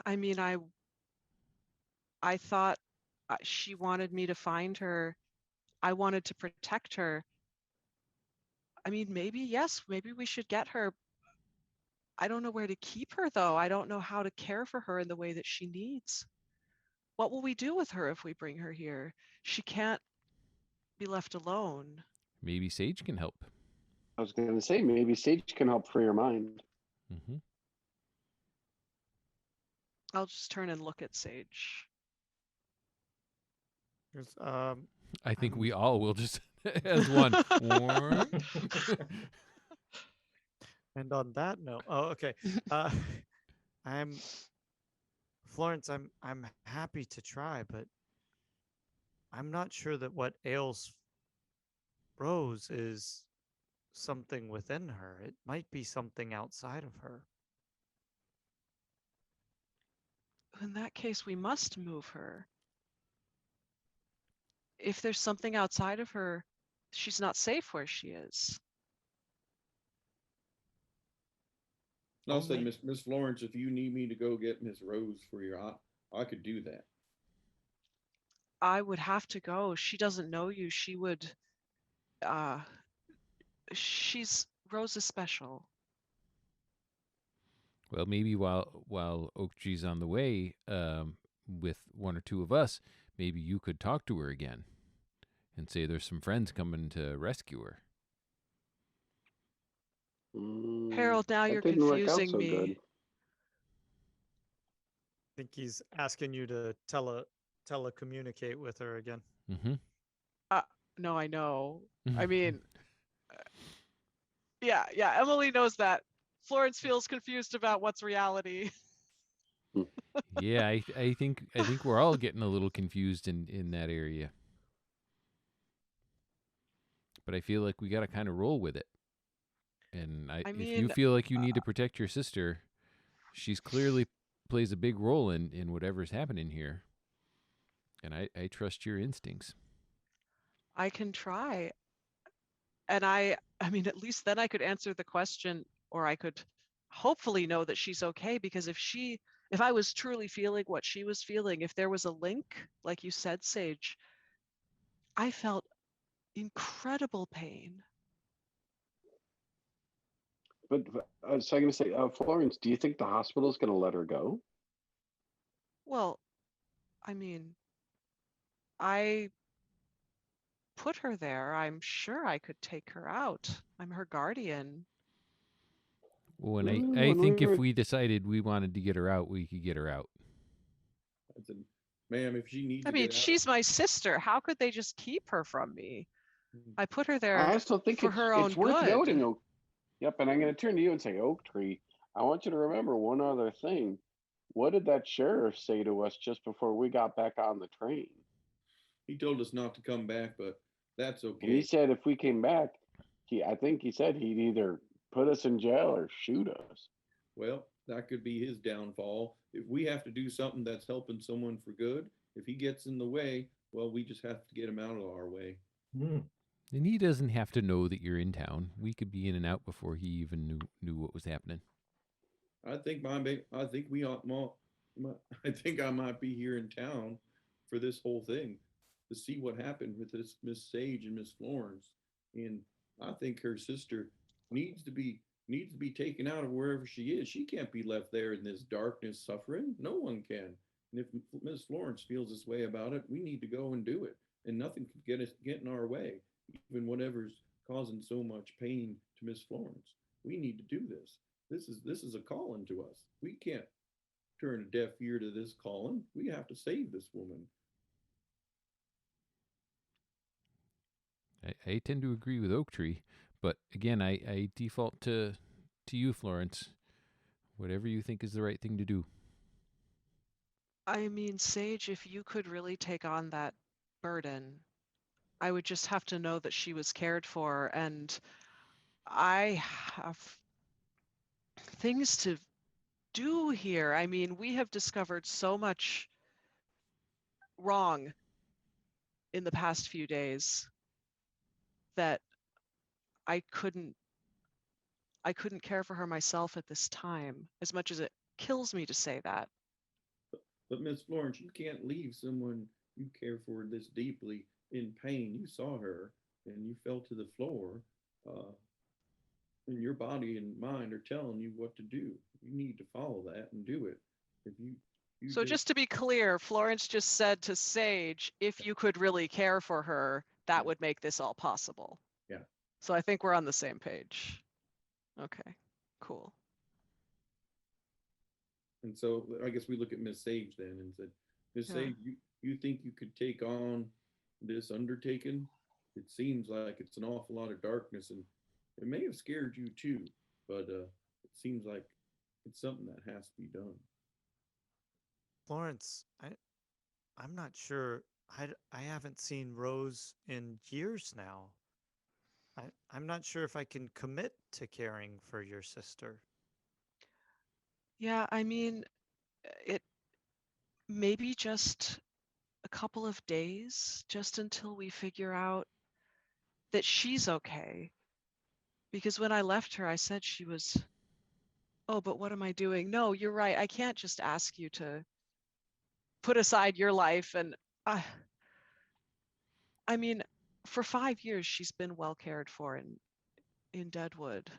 I mean, I thought She wanted me to find her. I wanted to protect her. I mean, maybe, yes, maybe we should get her. I don't know where to keep her, though. I don't know how to care for her in the way that she needs. What will we do with her if we bring her here? She can't be left alone. Maybe Sage can help. I was going to say, maybe Sage can help free your mind. Hmm. I'll just turn and look at Sage. There's, I think we all will just as one. and on that note, okay. I'm Florence. I'm happy to try, but I'm not sure that what ails Rose is something within her. It might be something outside of her. In that case, we must move her. If there's something outside of her, she's not safe where she is. I'll say, Only- Miss Florence, if you need me to go get Miss Rose for you, I could do that. I would have to go. She doesn't know you. She would, she's, Rose is special. Well, maybe while Oak Tree's on the way, with one or two of us, maybe you could talk to her again, and say there's some friends coming to rescue her. Harold, now That you're didn't work out confusing so me. good. I think he's asking you to telecommunicate with her again. Mm-hmm. No, I know. I mean, yeah, Emily knows that. Florence feels confused about what's reality. Yeah, I think we're all getting a little confused in that area. But I feel like we got to kind of roll with it. And if you mean, feel like you need to protect your sister, she's clearly plays a big role in whatever's happening here. And I trust your instincts. I can try. And I mean, at least then I could answer the question, or I could hopefully know that she's okay, because if I was truly feeling what she was feeling, if there was a link, like you said, Sage, I felt incredible pain. But so I'm going to say, Florence, do you think the hospital's going to let her go? Well, I mean, I put her there. I'm sure I could take her out. I'm her guardian. Well, and I When think we if were- we decided we wanted to get her out, we could get her out. I said, ma'am, if she needs I to mean, get out, she's my sister. How could they just keep her from me? Mhm. I put her I there also think for her own it's worth good. noting. Yep, and I'm going to turn to you and say, Oak Tree, I want you to remember one other thing. What did that sheriff say to us just before we got back on the train? he told us not to come back, but that's And he okay. said if we came back, I think he said he'd either put us in jail or shoot us. Well, that could be his downfall. If we have to do something that's helping someone for good, if he gets in the way, well, we just have to get him out of our way. And he doesn't have to know that you're in town. We could be in and out before he even knew what was happening. I think I think we ought I think I might be here in town for this whole thing to see what happened with this Miss Sage and Miss Florence. And I think her sister needs to be taken out of wherever she is. She can't be left there in this darkness suffering. No one can. And if Miss Florence feels this way about it, we need to go and do it. And nothing could get in our way, even whatever's causing so much pain to Miss Florence. We need to do this. This is a calling to us. We can't turn a deaf ear to this calling. We have to save this woman. I tend to agree with Oak Tree, but again, I default to you, Florence. Whatever you think is the right thing to do. I mean, Sage, if you could really take on that burden, I would just have to know that she was cared for, and I have things to do here. I mean, we have discovered so much wrong in the past few days that I couldn't care for her myself at this time, as much as it kills me to say that. But Miss Florence, you can't leave someone you care for her this deeply in pain. You saw her and you fell to the floor. And your body and mind are telling you what to do. You need to follow that and do it. If you So just to be clear, Florence just said to Sage, if you could really care for her, that would make this all possible. Yeah. So I think we're on the same page. Okay, cool. And so I guess we look at Miss Sage then and said, Miss Sage, you think you could take on this undertaking? It seems like it's an awful lot of darkness, and it may have scared you too, but it seems like it's something that has to be done. Florence, I'm not sure. I haven't seen Rose in years now. I'm not sure if I can commit to caring for your sister. Yeah, I mean, it maybe just a couple of days, just until we figure out that she's okay. Because when I left her, I said she was, oh, but what am I doing? No, you're right. I can't just ask you to put aside your life. And I mean, for 5 years, she's been well cared for in Deadwood.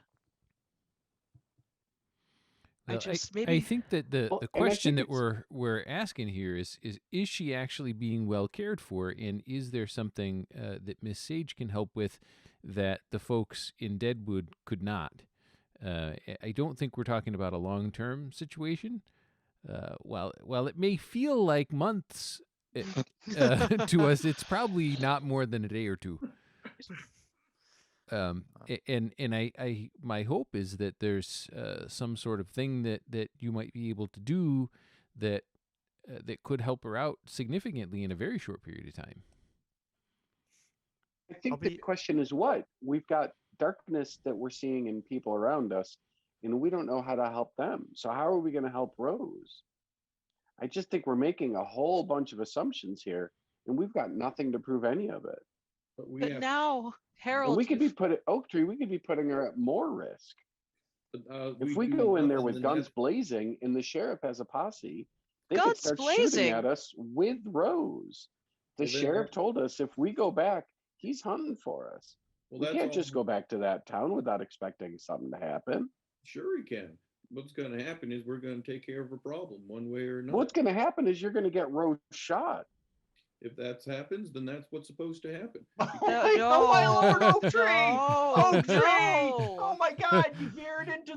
Well, maybe I think that the Well, and I question think that we're asking here is she actually being well cared for, and is there something that Miss Sage can help with that the folks in Deadwood could not? I don't think we're talking about a long-term situation. While it may feel like months to us, it's probably not more than a day or two. And I my hope is that there's some sort of thing that you might be able to do that could help her out significantly in a very short period of time. I think the question is what? We've got darkness that we're seeing in people around us, and we don't know how to help them. So how are we going to help Rose? I just think we're making a whole bunch of assumptions here, and we've got nothing to prove any of it. But now, Harold, and we could be put at Oak Tree, we could be putting her at more risk. If we go in there with guns blazing and the sheriff has a posse, they could start shooting at us with Rose. The sheriff told us if we go back, he's hunting for us. We can't just go back to that town without expecting something to happen. Sure he can. What's going to happen is we're going to take care of a problem one way or another. What's going to happen is you're going to get Rose shot. If that happens, then that's what's supposed to happen. Oh my Lord, Oak Tree! No, Oak Tree! no. Oh my God, you veered into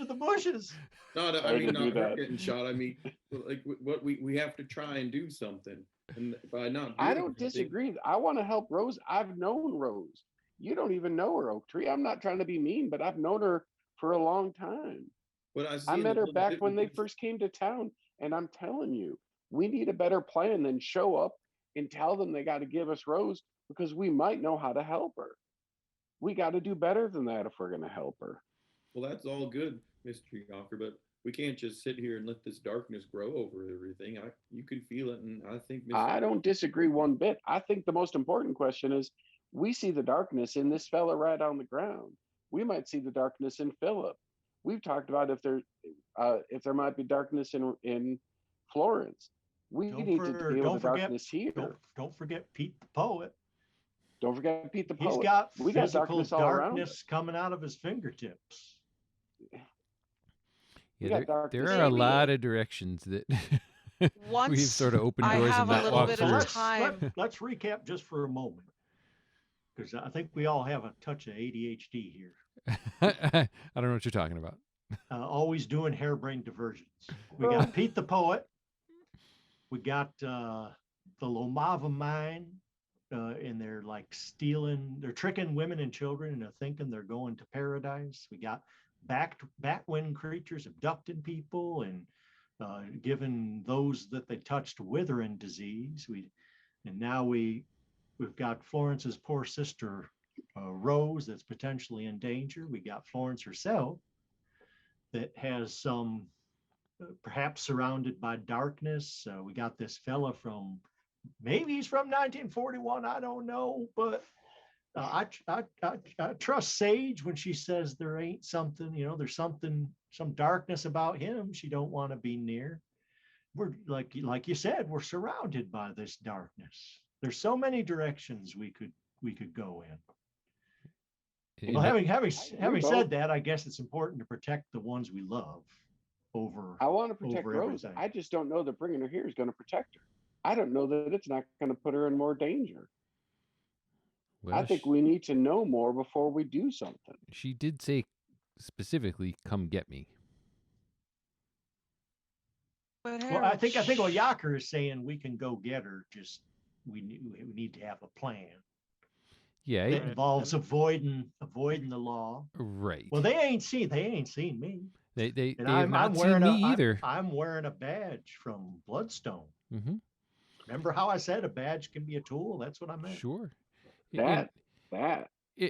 the bushes. Not her getting shot. I mean, like what we have to try and do something. And by not, I don't disagree. I want to help Rose. I've known Rose. You don't even know her, Oak Tree. I'm not trying to be mean, but I've known her for a long time. But I met her back when they first came to town, and I'm telling you, we need a better plan than show up and tell them they got to give us Rose, because we might know how to help her. We got to do better than that if we're going to help her. Well, that's all good, Mr. Yonker, but we can't just sit here and let this darkness grow over everything. You can feel it, and I think I don't disagree one bit. I think the most important question is, we see the darkness in this fella right on the ground. We might see the darkness in Philip. We've talked about if there might be darkness in Florence. We need to deal with the darkness here. Don't forget Pete the poet. Don't forget Pete the poet. He's got we got darkness all around us. coming out of his fingertips. Yeah, there are a lot of directions that we've sort of opened doors and not walked through. Let's recap just for a moment, because I think we all have a touch of ADHD here. I don't know what you're talking about. Always doing harebrained diversions. We got Pete the poet. We got the Lomava mine, and they're like they're tricking women and children into thinking they're going to paradise. We got backwind creatures abducting people and giving those that they touched withering disease. Now we've got Florence's poor sister Rose that's potentially in danger. We got Florence herself that has some. Perhaps surrounded by darkness. We got this fella maybe he's from 1941. I don't know, but I trust Sage when she says there ain't something, there's some darkness about him she don't want to be near. we're like you said, we're surrounded by this darkness. There's so many directions we could go in. And Well, that- having said that, I guess it's important to protect the ones we love over. I want to protect over Rose. everything. I just don't know that bringing her here is going to protect her. I don't know that it's not going to put her in more danger. well, I think we need to know more before we do something. she did say specifically, "Come get me." But Well, Harold, I think Oyaka is saying we can go get her. Just we need to have a plan Yeah, that Right. involves avoiding the law. right. Well, they ain't seen me. they And have not seen wearing me I'm- either. I'm wearing a badge from Bloodstone. Hmm. Remember how I said a badge can be a tool? That's what I meant. Sure. That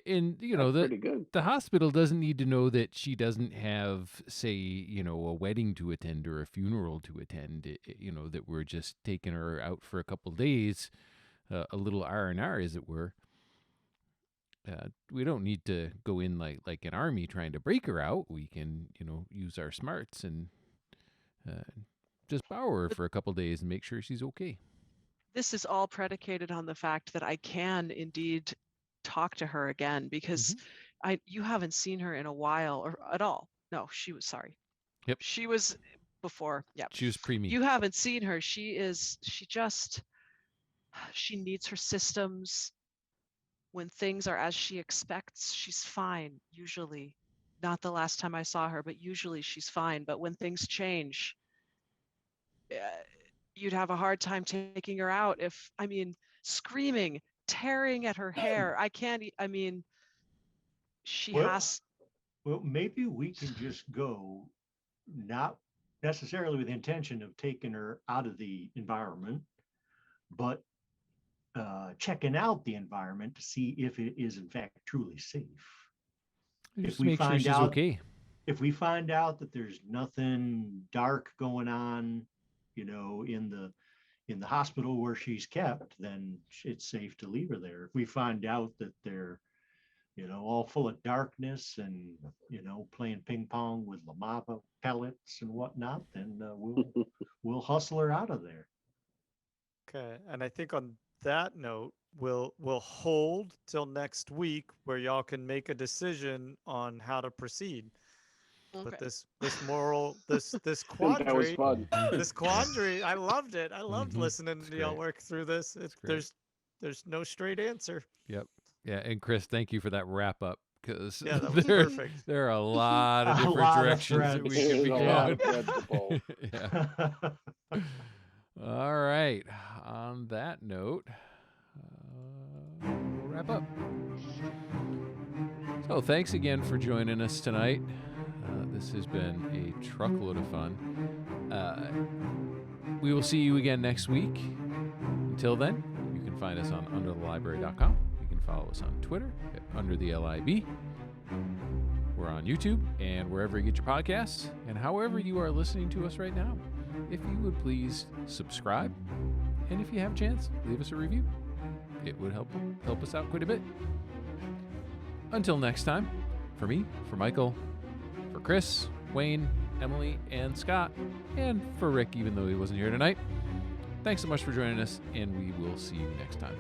And you know that's pretty good. the hospital doesn't need to know that she doesn't have, say, a wedding to attend or a funeral to attend. That we're just taking her out for a couple days, a little R&R, as it were. We don't need to go in like an army trying to break her out. We can, use our smarts and just borrow her for a couple days and make sure she's okay. this is all predicated on the fact that I can indeed talk to her again, because you haven't seen her in a while or at all. No, she was sorry. Yep. She was before. Yeah. She was pre-me. You haven't seen her. She needs her systems. When things are as she expects, she's fine, usually. Not the last time I saw her, but usually she's fine. But when things change, you'd have a hard time taking her out screaming, tearing at her hair. She Well, has. Well, maybe we can just go, not necessarily with the intention of taking her out of the environment, but checking out the environment to see if it is in fact truly safe. Just we make sure find she's out- okay. If we find out that there's nothing dark going on, in the hospital where she's kept, then it's safe to leave her there. If we find out that they're, all full of darkness and, playing ping pong with lamava pellets and whatnot, then we'll hustle her out of there. Okay, and I think on that note, we'll hold till next week where y'all can make a decision on how to proceed. But Okay. this moral this I think that was quandary fun. this quandary, I loved it. I loved Mhm. listening It's to y'all great. work through this. great. There's no straight answer. Yep. Yeah, and Chris, thank you for that wrap up, because Yeah, that was perfect. there are a lot of A different lot of directions that we threads. could be There's a lot going. of threads to pull. Yeah. All right. On that note, we'll wrap up. So thanks again for joining us tonight. This has been a truckload of fun. We will see you again next week. Until then, you can find us on underthelibrary.com. You can follow us on Twitter at underthelib. We're on YouTube and wherever you get your podcasts. And however you are listening to us right now, if you would please subscribe. And if you have a chance, leave us a review. It would help us out quite a bit. Until next time, for me, for Michael, for Chris, Wayne, Emily, and Scott, and for Rick, even though he wasn't here tonight, thanks so much for joining us, and we will see you next time.